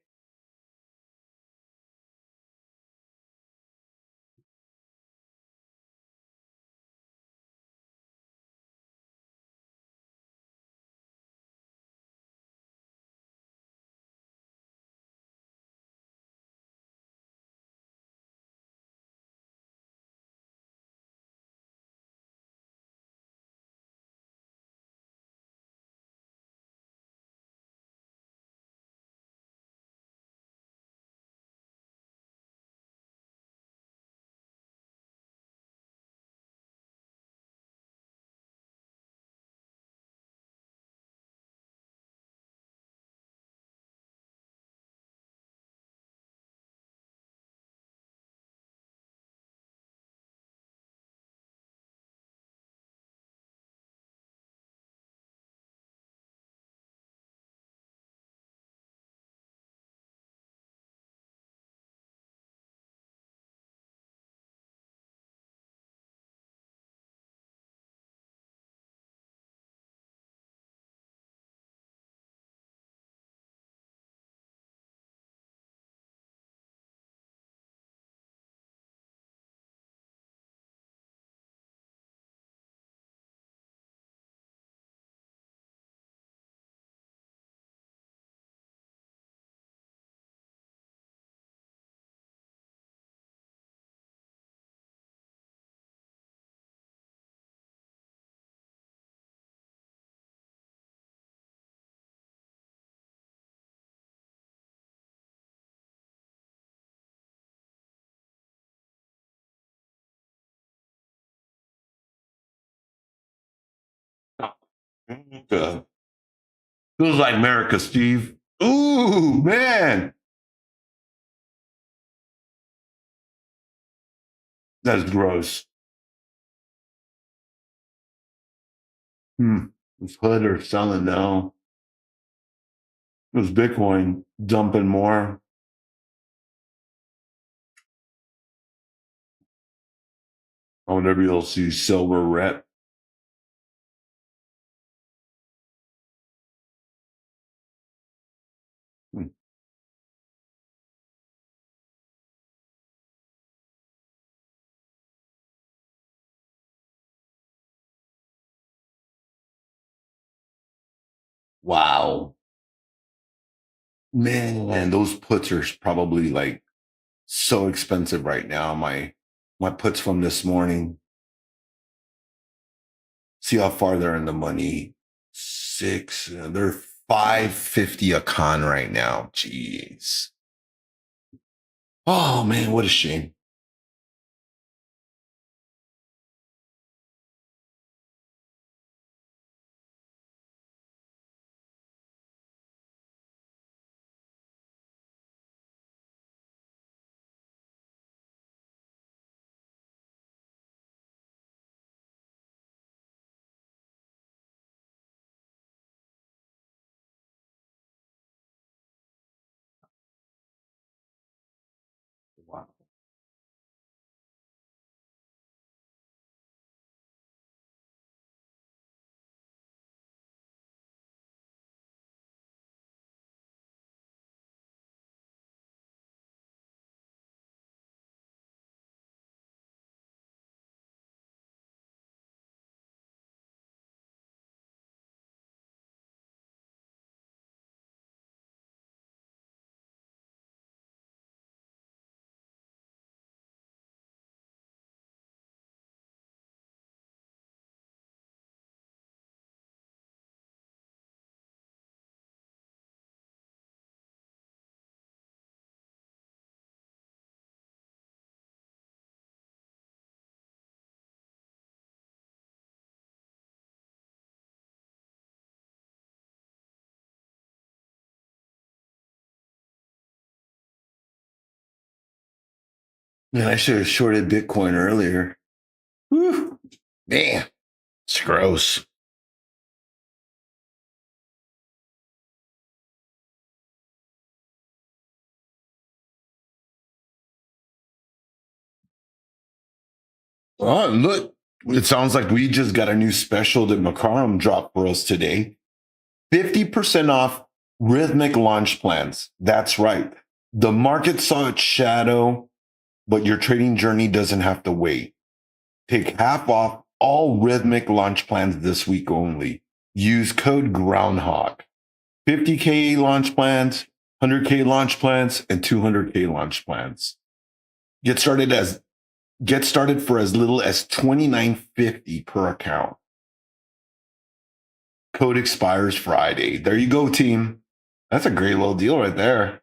Okay. Feels like America, Steve. Ooh, man. That's gross. This hood are selling now. This Bitcoin dumping more. I wonder if you'll see silver rep. Hmm. Wow. Man, those puts are probably like so expensive right now. My puts from this morning. See how far they're in the money. They're 550 a con right now. Jeez. Oh man, what a shame. Wow. Man, I should have shorted Bitcoin earlier. Whew. Man, it's gross. Oh, look, it sounds like we just got a new special that Makaram dropped for us today. 50% off rhythmic launch plans. That's right. The market saw its shadow, but your trading journey doesn't have to wait. Take half off all rhythmic launch plans this week only. Use code Groundhog. 50K launch plans, 100K launch plans, and 200K launch plans. Get started for as little as $29.50 per account. Code expires Friday. There you go, team. That's a great little deal right there.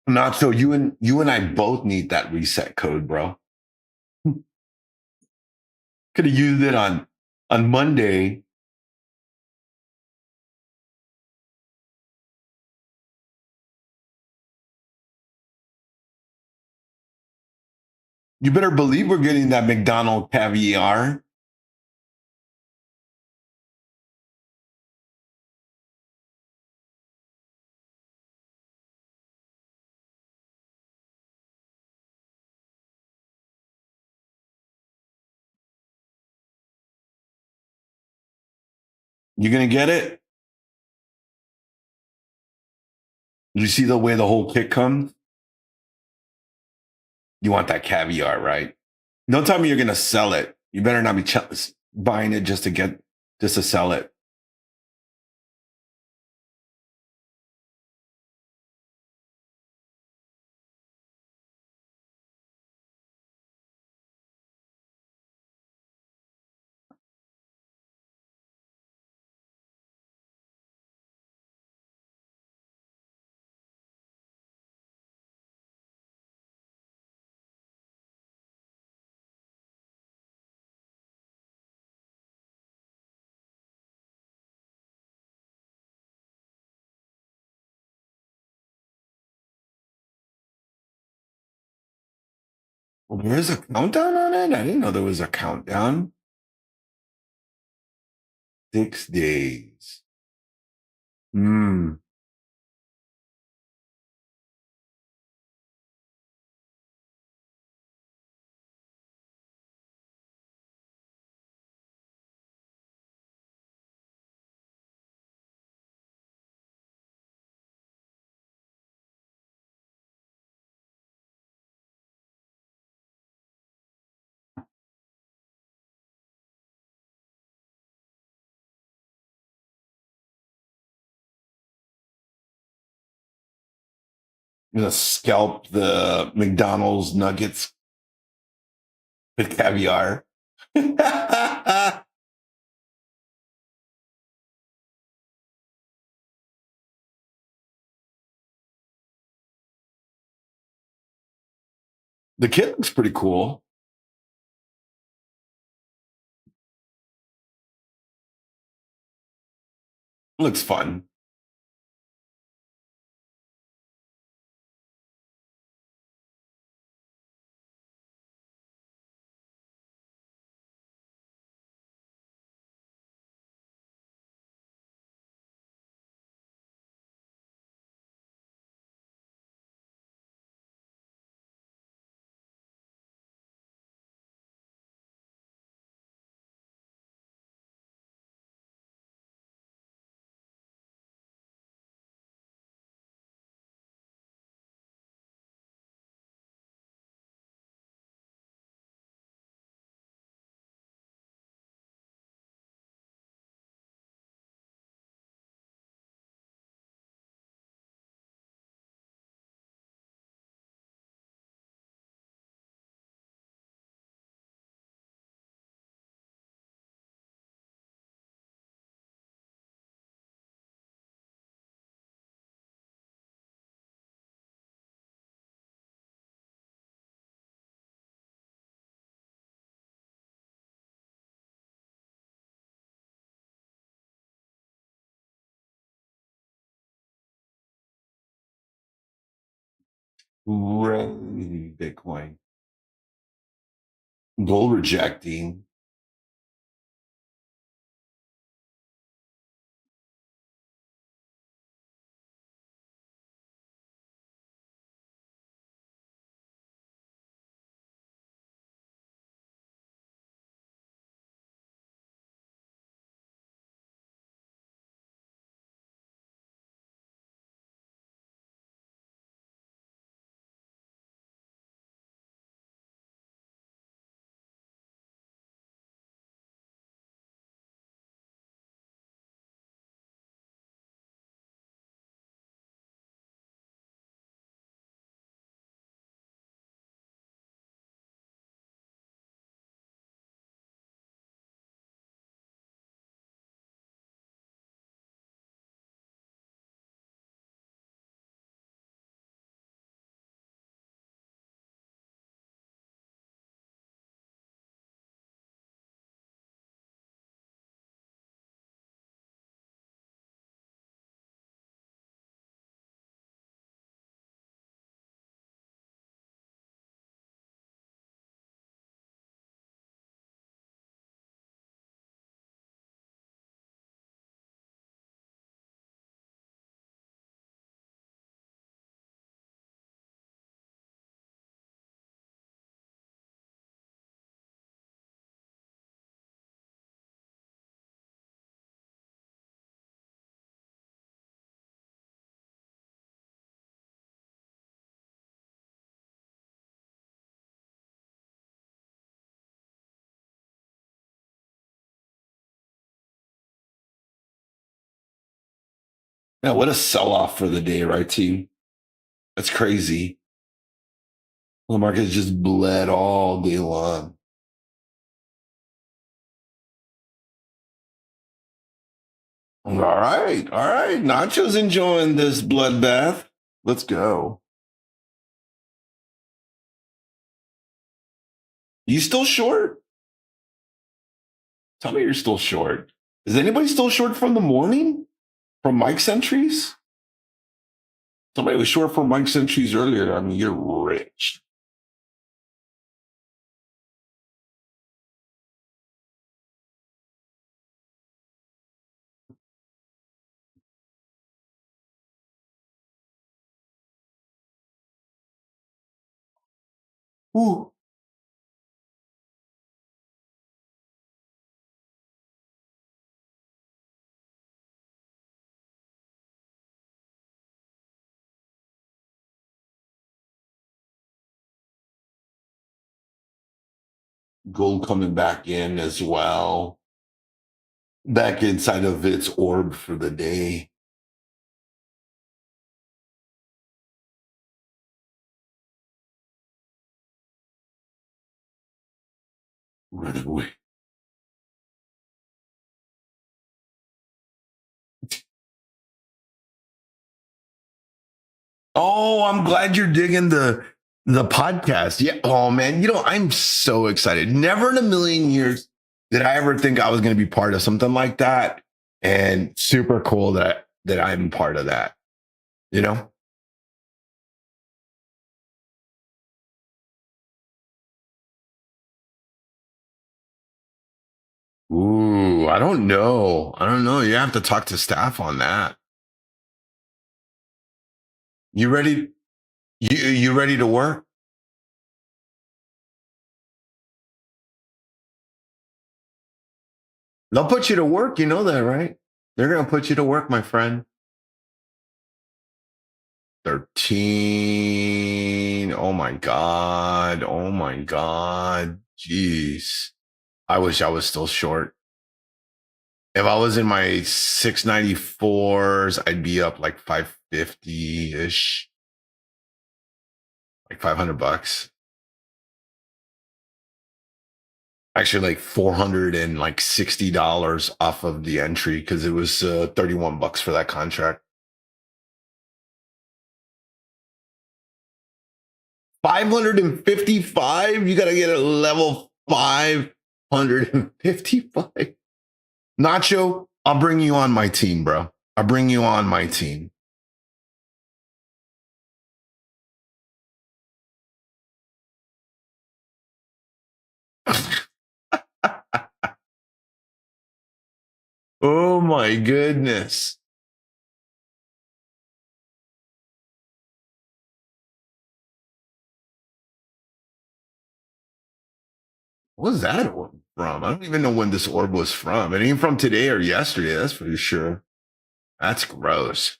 Not so you and I both need that reset code, bro. Could have used it on Monday. You better believe we're getting that McDonald caviar. You gonna get it? You see the way the whole kit comes? You want that caviar, right? Don't tell me you're gonna sell it. You better not be buying it just to sell it. There is a countdown on it? I didn't know there was a countdown. 6 days. Hmm. I'm gonna scalp the McDonald's nuggets with caviar. The kit looks pretty cool. Looks fun. Crazy Bitcoin. Gold rejecting. Yeah, what a sell-off for the day, right, team? That's crazy. The market's just bled all day long. All right, all right. Nacho's enjoying this bloodbath. Let's go. You still short? Tell me you're still short. Is anybody still short from the morning? From Mike's entries? Somebody was short from Mike's entries earlier. I mean, you're rich. Ooh. Gold coming back in as well. Back inside of its orb for the day. Run away. Oh, I'm glad you're digging the podcast. Yeah. Oh man, I'm so excited. Never in a million years did I ever think I was going to be part of something like that. And super cool that I'm part of that. You know? Ooh, I don't know. I don't know. You have to talk to staff on that. You ready? You ready to work? They'll put you to work. You know that, right? They're going to put you to work, my friend. 13. Oh my God. Oh my God. Jeez. I wish I was still short. If I was in my 694s, I'd be up like 550 ish, like $500. Actually, like 400 and like $60 off of the entry because it was $31 for that contract. 555? You got to get a level 555. Nacho, I'll bring you on my team, bro. I'll bring you on my team. Oh my goodness. What was that orb from? I don't even know when this orb was from. It ain't from today or yesterday, that's for sure. That's gross.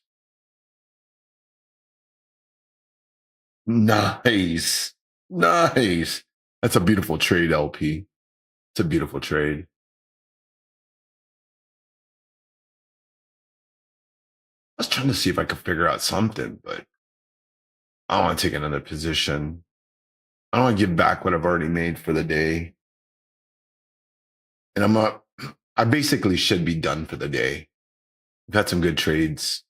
Nice. Nice. That's a beautiful trade, LP. It's a beautiful trade. I was trying to see if I could figure out something, but I don't want to take another position. I don't want to give back what I've already made for the day. And I basically should be done for the day. We've had some good trades.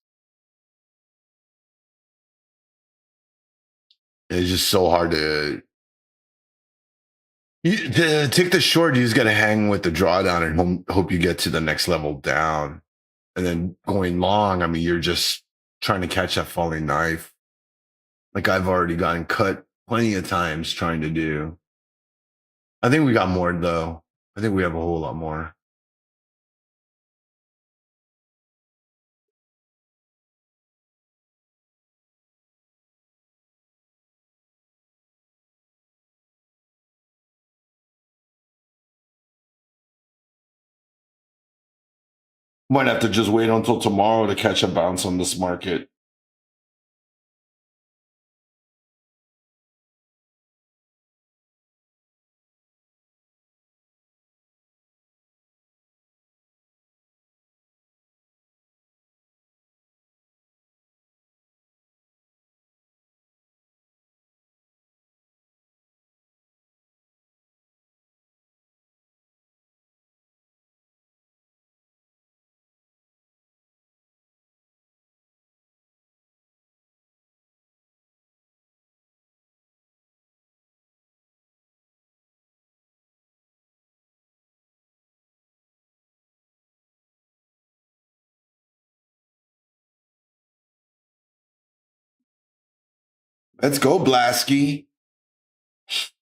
It's just so hard to take the short. You just got to hang with the drawdown and hope you get to the next level down. And then going long, I mean, you're just trying to catch that falling knife. Like I've already gotten cut plenty of times trying to do. I think we got more though. I think we have a whole lot more. Might have to just wait until tomorrow to catch a bounce on this market. Let's go, Blasky.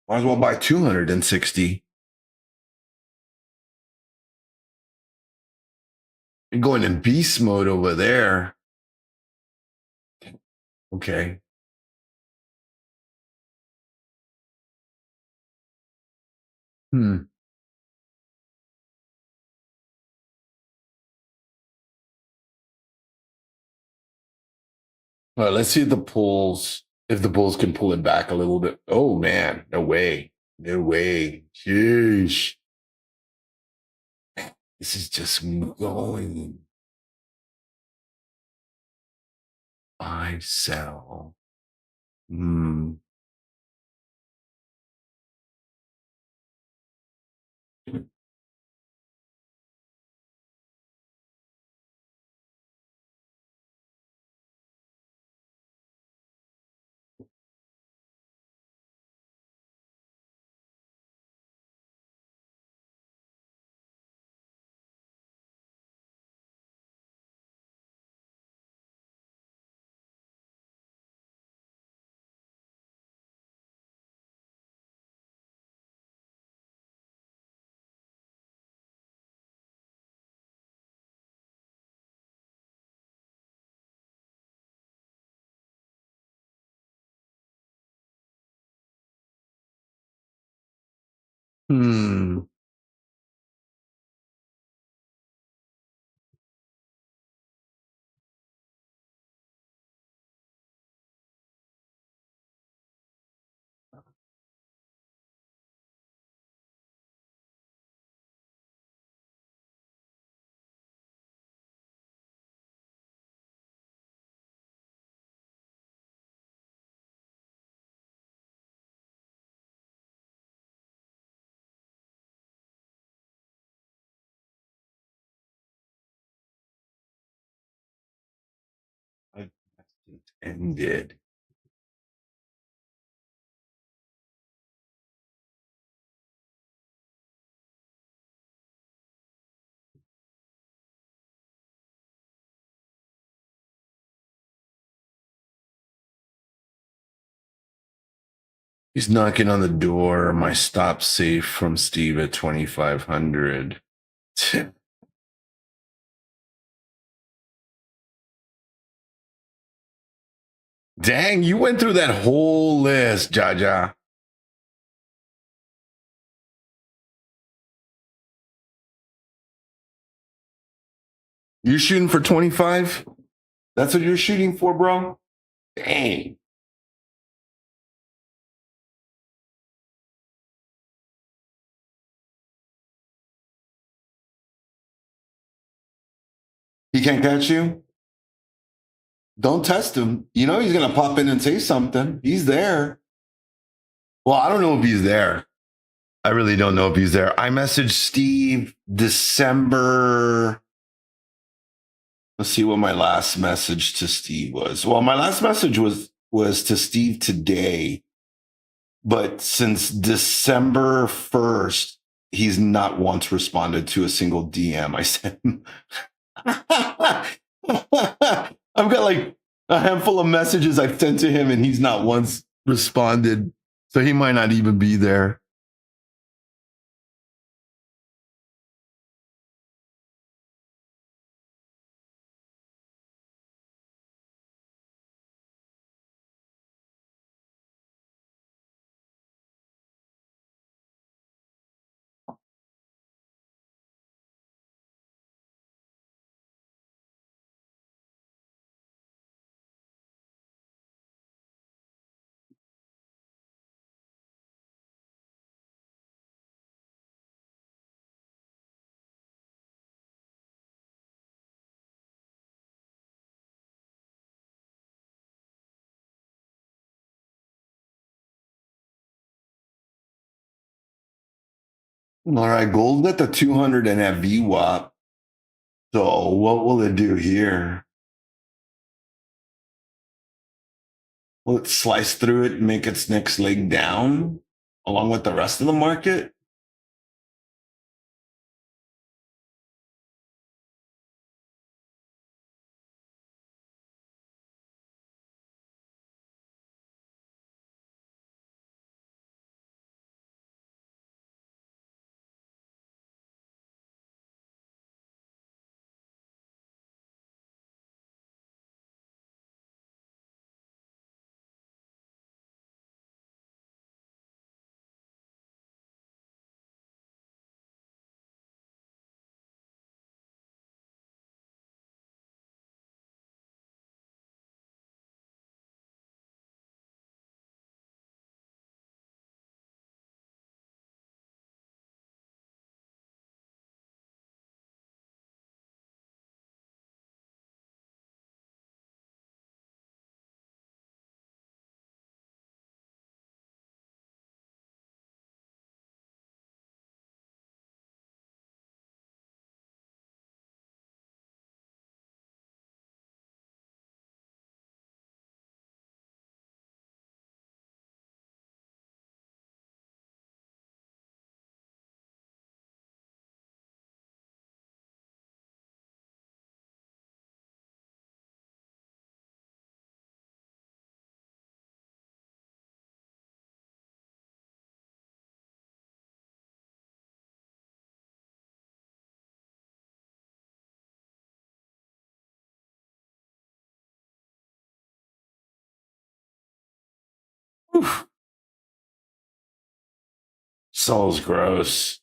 Might as well buy 260. You're going in beast mode over there. Okay. Hmm. All right, let's see if the bulls can pull it back a little bit. Oh man, no way. No way. Sheesh. This is just going. Buy, sell. Hmm. Hmm. It ended. He's knocking on the door. My stop safe from Steve at 2,500. Dang, you went through that whole list, Jaja. You're shooting for 25? That's what you're shooting for, bro? Dang. He can't catch you? Don't test him. You know he's gonna pop in and say something. He's there. Well, I don't know if he's there. I really don't know if he's there. I messaged Steve December. Let's see what my last message to Steve was. Well, my last message was to Steve today, but since December 1st, he's not once responded to a single DM I sent him. I've got like a handful of messages I've sent to him, and he's not once responded. So he might not even be there. All right, gold at the 200 and at VWAP. So what will it do here? Will it slice through it and make its next leg down along with the rest of the market? Whew. Soul's gross.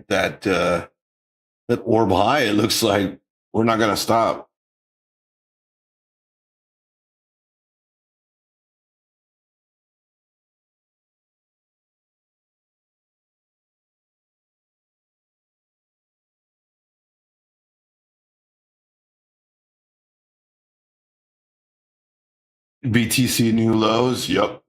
That orb high, it looks like we're not going to stop. BTC new lows. Yep.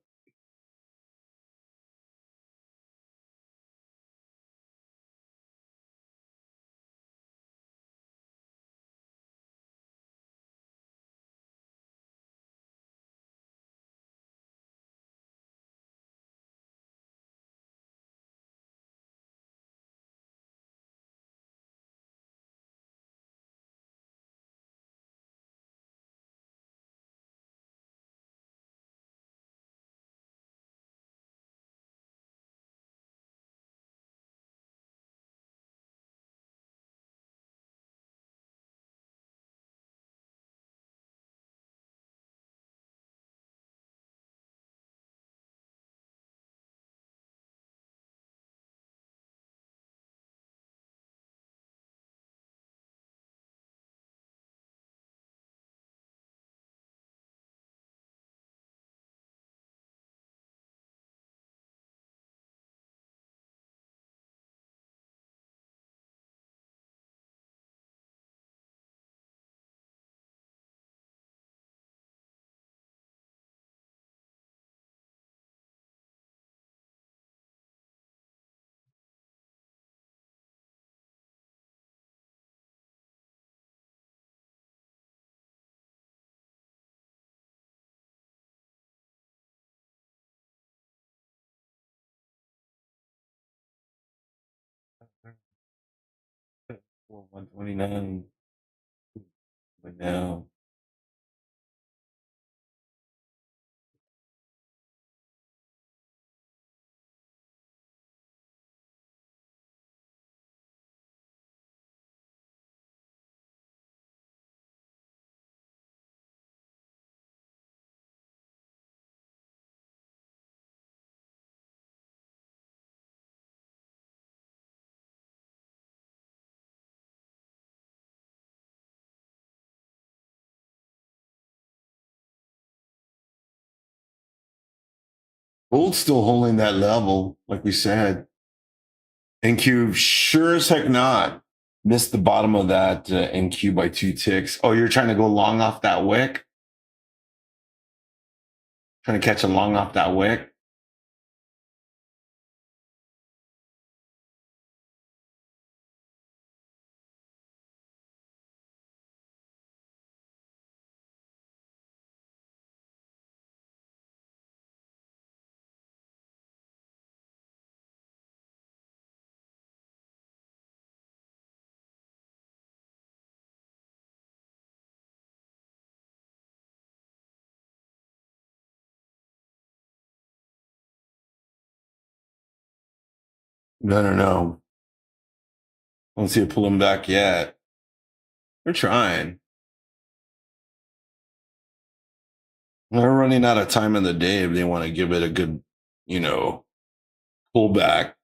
Well, 129. But now, gold's still holding that level, like we said. NQ sure as heck not. Missed the bottom of that NQ by 2 ticks. Oh, you're trying to go long off that wick? Trying to catch a long off that wick? No, no, no. I don't see it pulling back yet. They're trying. They're running out of time in the day if they want to give it a good, you know, pullback.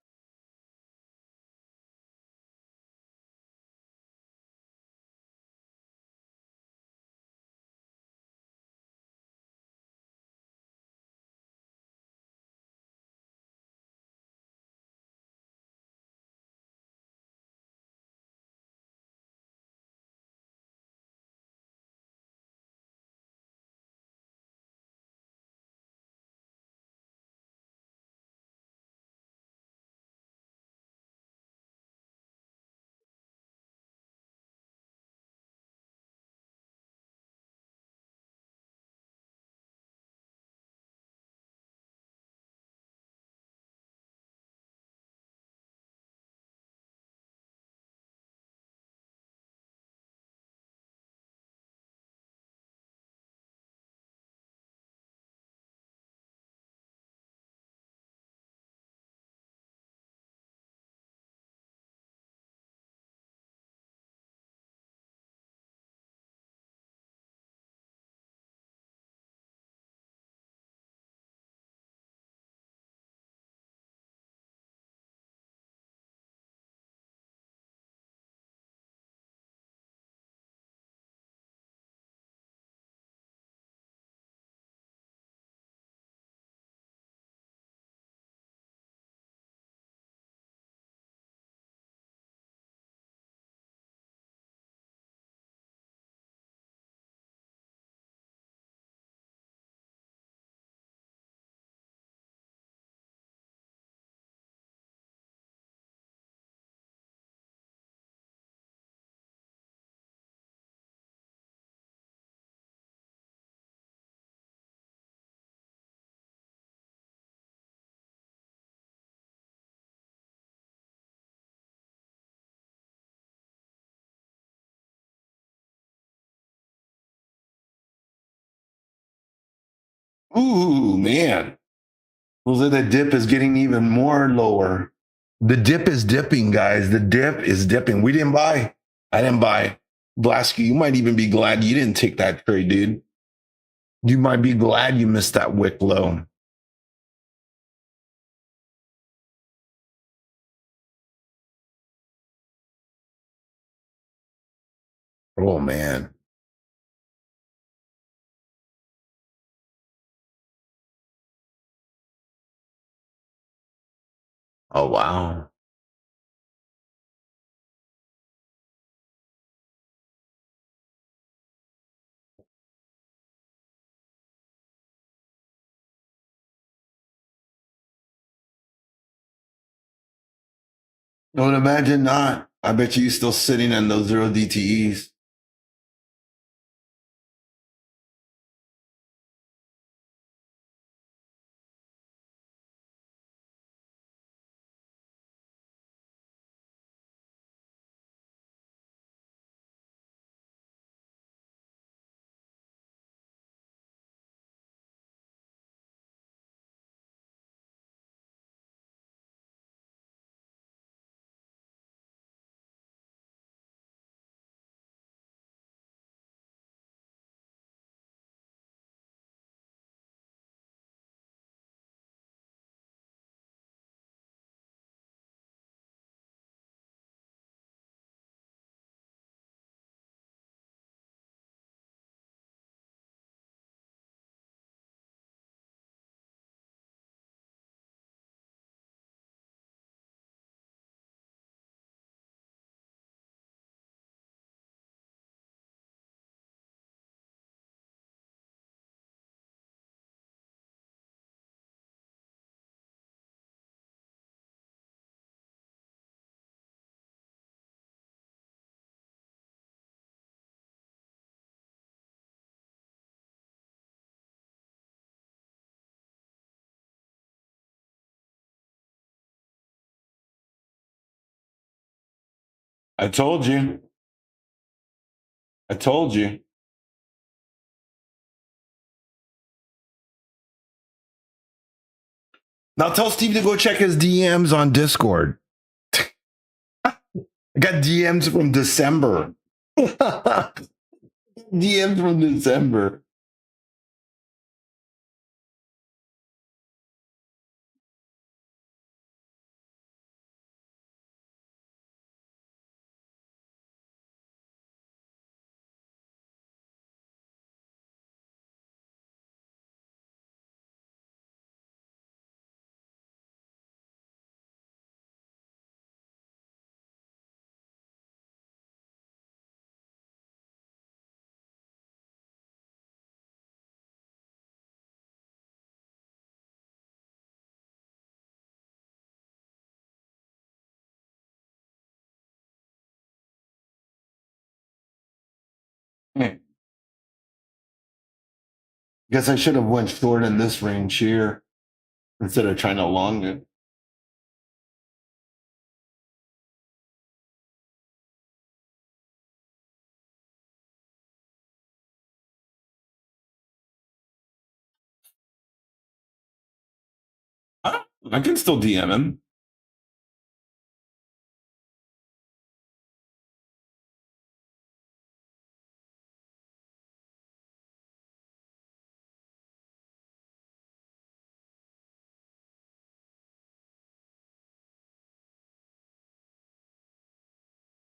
Ooh, man. Looks like the dip is getting even more lower. The dip is dipping, guys. The dip is dipping. We didn't buy. I didn't buy. BluSky, you might even be glad you didn't take that trade, dude. You might be glad you missed that wick low. Oh, man. Oh, wow. I would imagine not. I bet you still sitting on those zero DTEs. I told you. I told you. Now tell Steve to go check his DMs on Discord. I got DMs from December. DMs from December. Guess I should have went short in this range here instead of trying to long it. I can still DM him.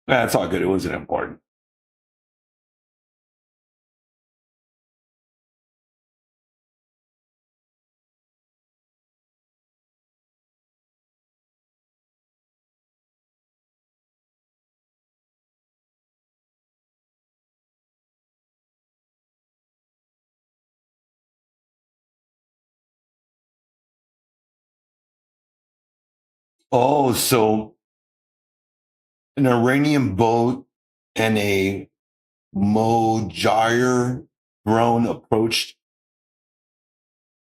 That's all good. It wasn't important. Oh, so an Iranian boat and a Mojire drone approached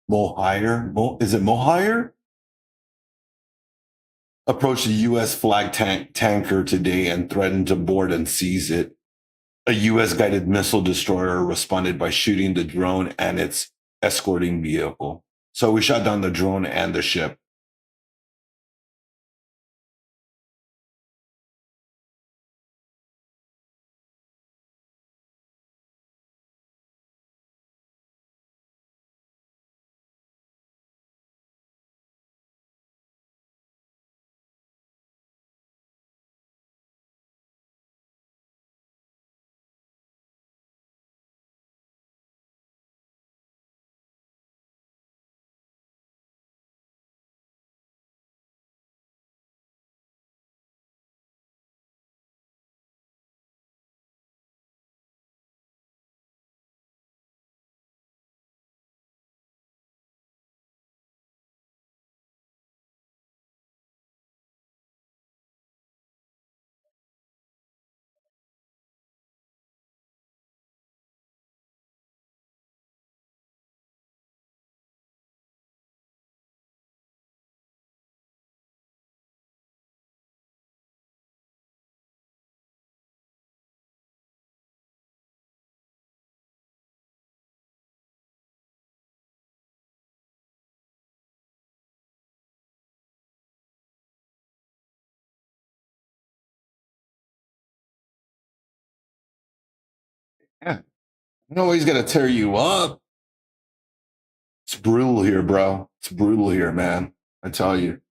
Mohire. Is it Mohire? Approached a U.S. flag tanker today and threatened to board and seize it. A U.S. guided missile destroyer responded by shooting the drone and its escorting vehicle. So we shot down the drone and the ship. Yeah. You know he's gonna tear you up. It's brutal here, bro. It's brutal here, man. I tell you.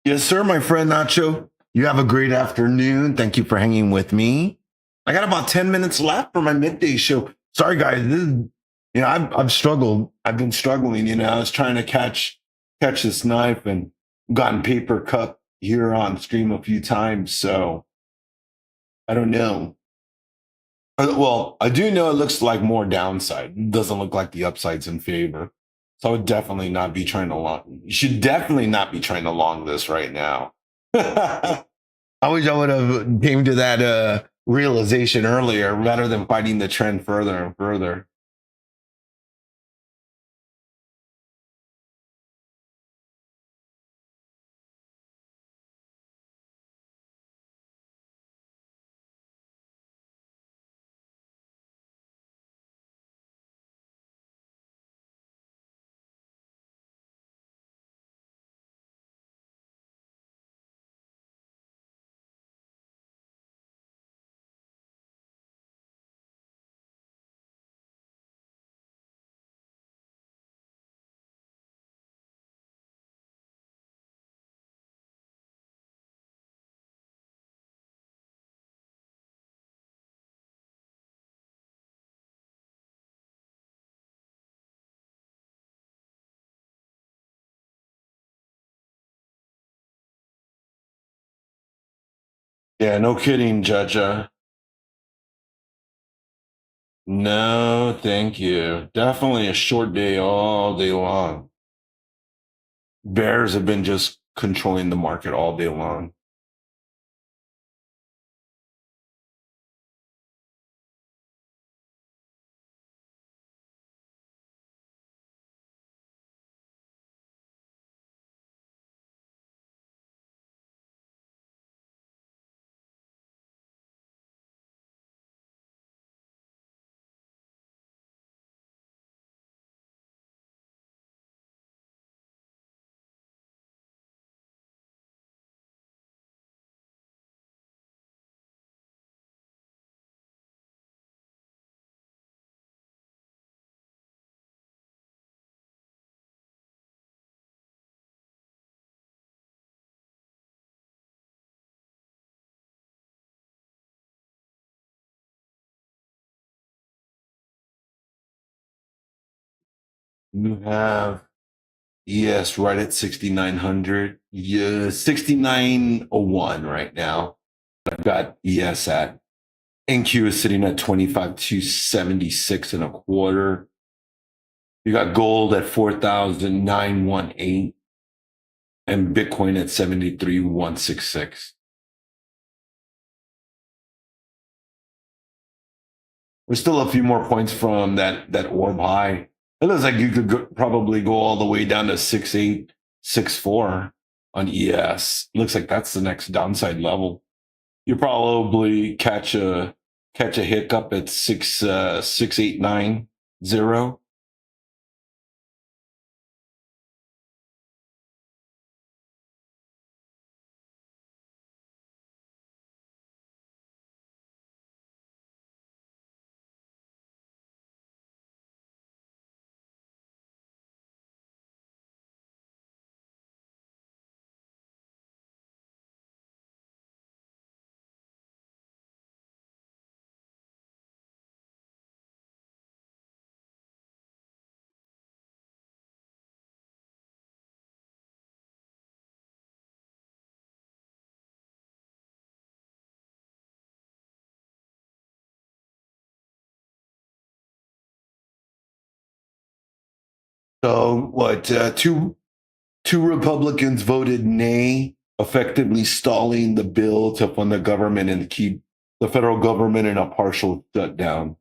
Yes, sir, my friend Nacho. You have a great afternoon. Thank you for hanging with me. I got about 10 minutes left for my midday show. Sorry, guys. I've struggled. I've been struggling. I was trying to catch this knife and gotten paper cut here on stream a few times. So I don't know. Well, I do know it looks like more downside. It doesn't look like the upside's in favor. So I would definitely not be trying to long. You should definitely not be trying to long this right now. I wish I would have came to that realization earlier rather than fighting the trend further and further. Yeah, no kidding, Judge. No, thank you. Definitely a short day all day long. Bears have been just controlling the market all day long. You have ES right at 6,900. Yeah, 6,901 right now. I've got ES at. NQ is sitting at 25,276 and a quarter. You got gold at 4,918 and Bitcoin at 73,166. We're still a few more points from that orb high. It looks like you could probably go all the way down to 6,864 on ES. Looks like that's the next downside level. You probably catch a hiccup at 6,890. So what? Two Republicans voted nay, effectively stalling the bill to fund the government and keep the federal government in a partial shutdown.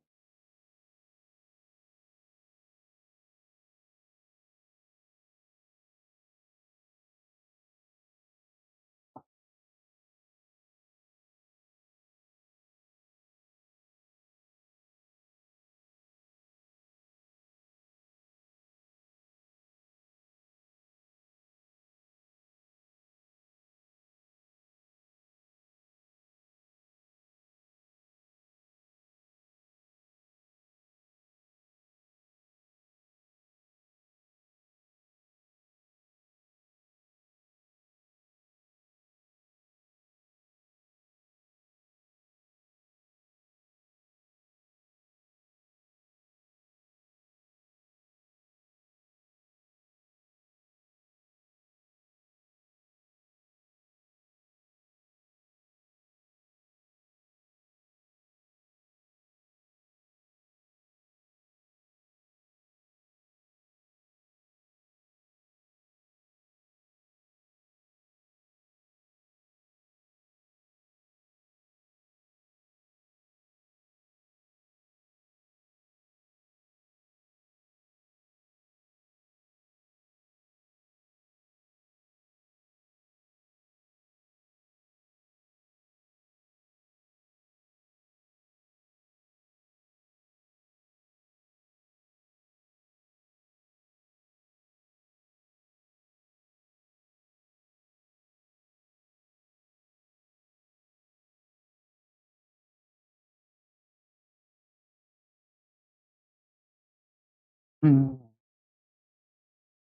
Can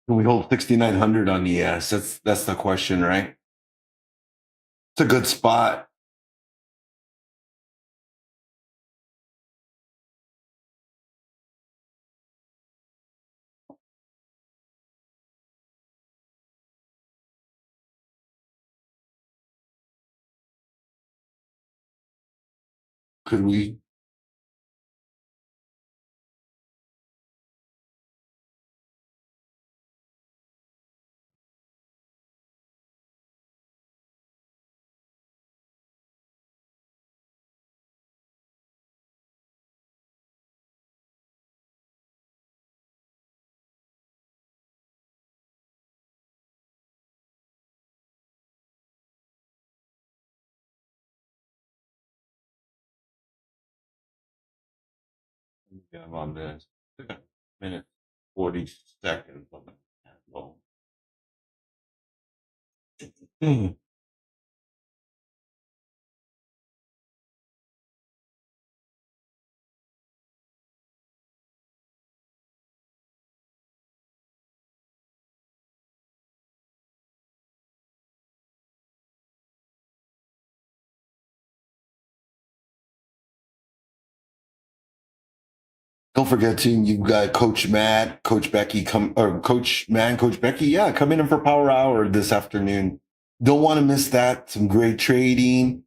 we hold 6,900 on ES? That's the question, right? It's a good spot. Could we? Yeah, on this. Minute 40 seconds on the candle. Don't forget to you've got Coach Matt, Coach Becky come or Coach Matt, and Coach Becky. Yeah, come in for Power Hour this afternoon. Don't want to miss that. Some great trading,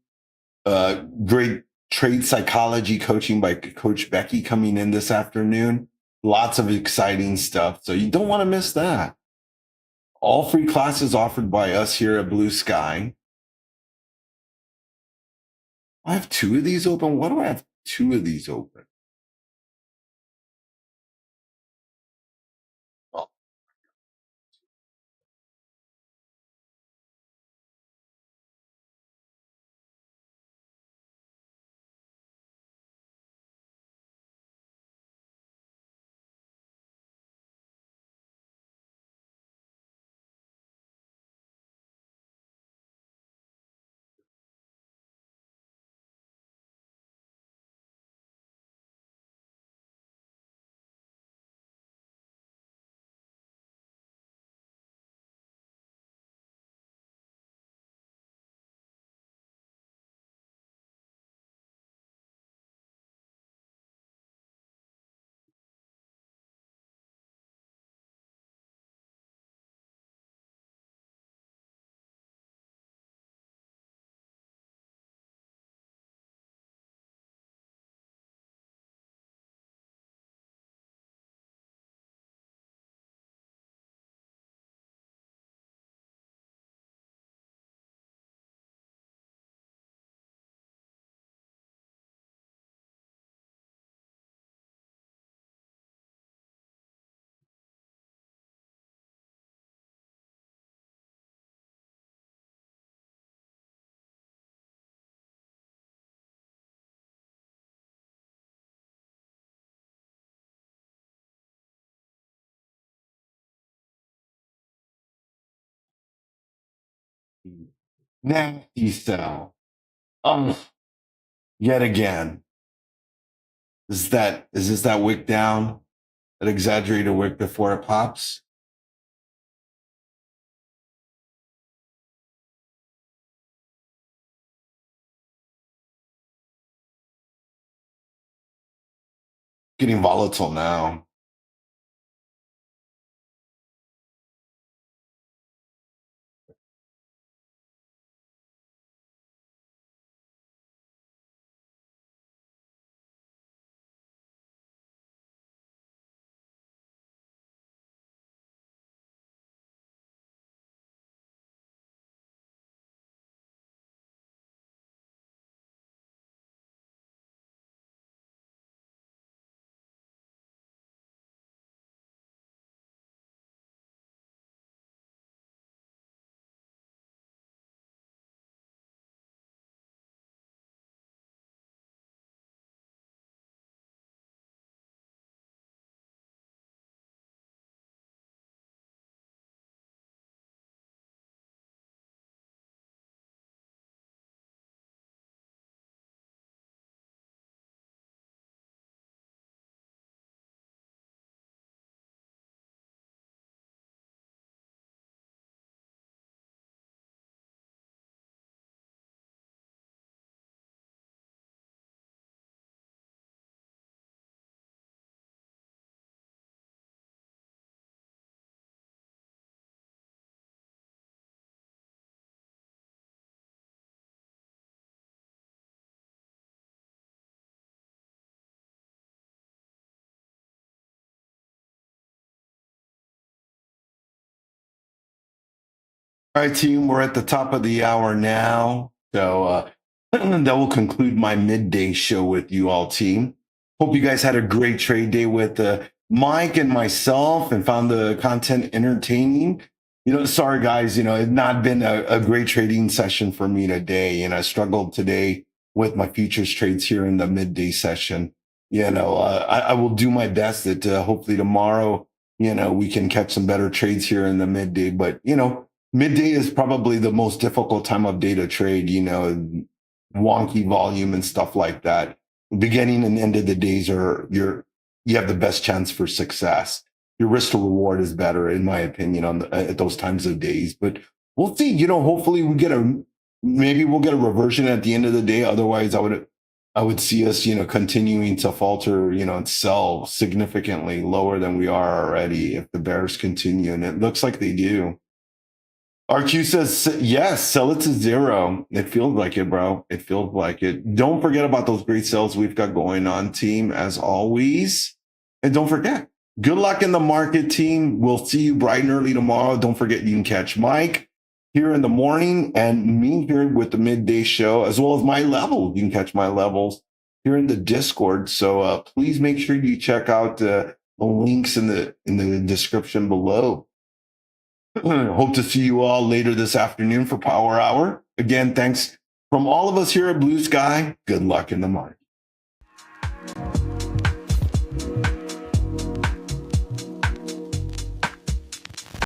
great trade psychology coaching by Coach Becky coming in this afternoon. Lots of exciting stuff. So you don't want to miss that. All free classes offered by us here at Blue Sky. I have two of these open. Why do I have two of these open? Oh, nasty sell. Yet again. Is this that wick down? That exaggerated wick before it pops? Getting volatile now. All right, team, we're at the top of the hour now. So that will conclude my midday show with you all, team. Hope you guys had a great trade day with Mike and myself and found the content entertaining. Sorry, guys, it's not been a great trading session for me today. And I struggled today with my futures trades here in the midday session. I will do my best that hopefully tomorrow, we can catch some better trades here in the midday. But, midday is probably the most difficult time of day to trade, wonky volume and stuff like that. Beginning and end of the days you have the best chance for success. Your risk to reward is better, in my opinion, at those times of days. But we'll see. Hopefully maybe we'll get a reversion at the end of the day. Otherwise, I would see us, continuing to falter, and sell significantly lower than we are already if the bears continue. And it looks like they do. RQ says, yes, sell it to zero. It feels like it, bro. It feels like it. Don't forget about those great sales we've got going on, team, as always. And don't forget, good luck in the market, team. We'll see you bright and early tomorrow. Don't forget, you can catch Mike here in the morning and me here with the midday show, as well as my level. You can catch my levels here in the Discord. So please make sure you check out the links in the description below. Hope to see you all later this afternoon for Power Hour. Again, thanks from all of us here at Blue Sky. Good luck in the market.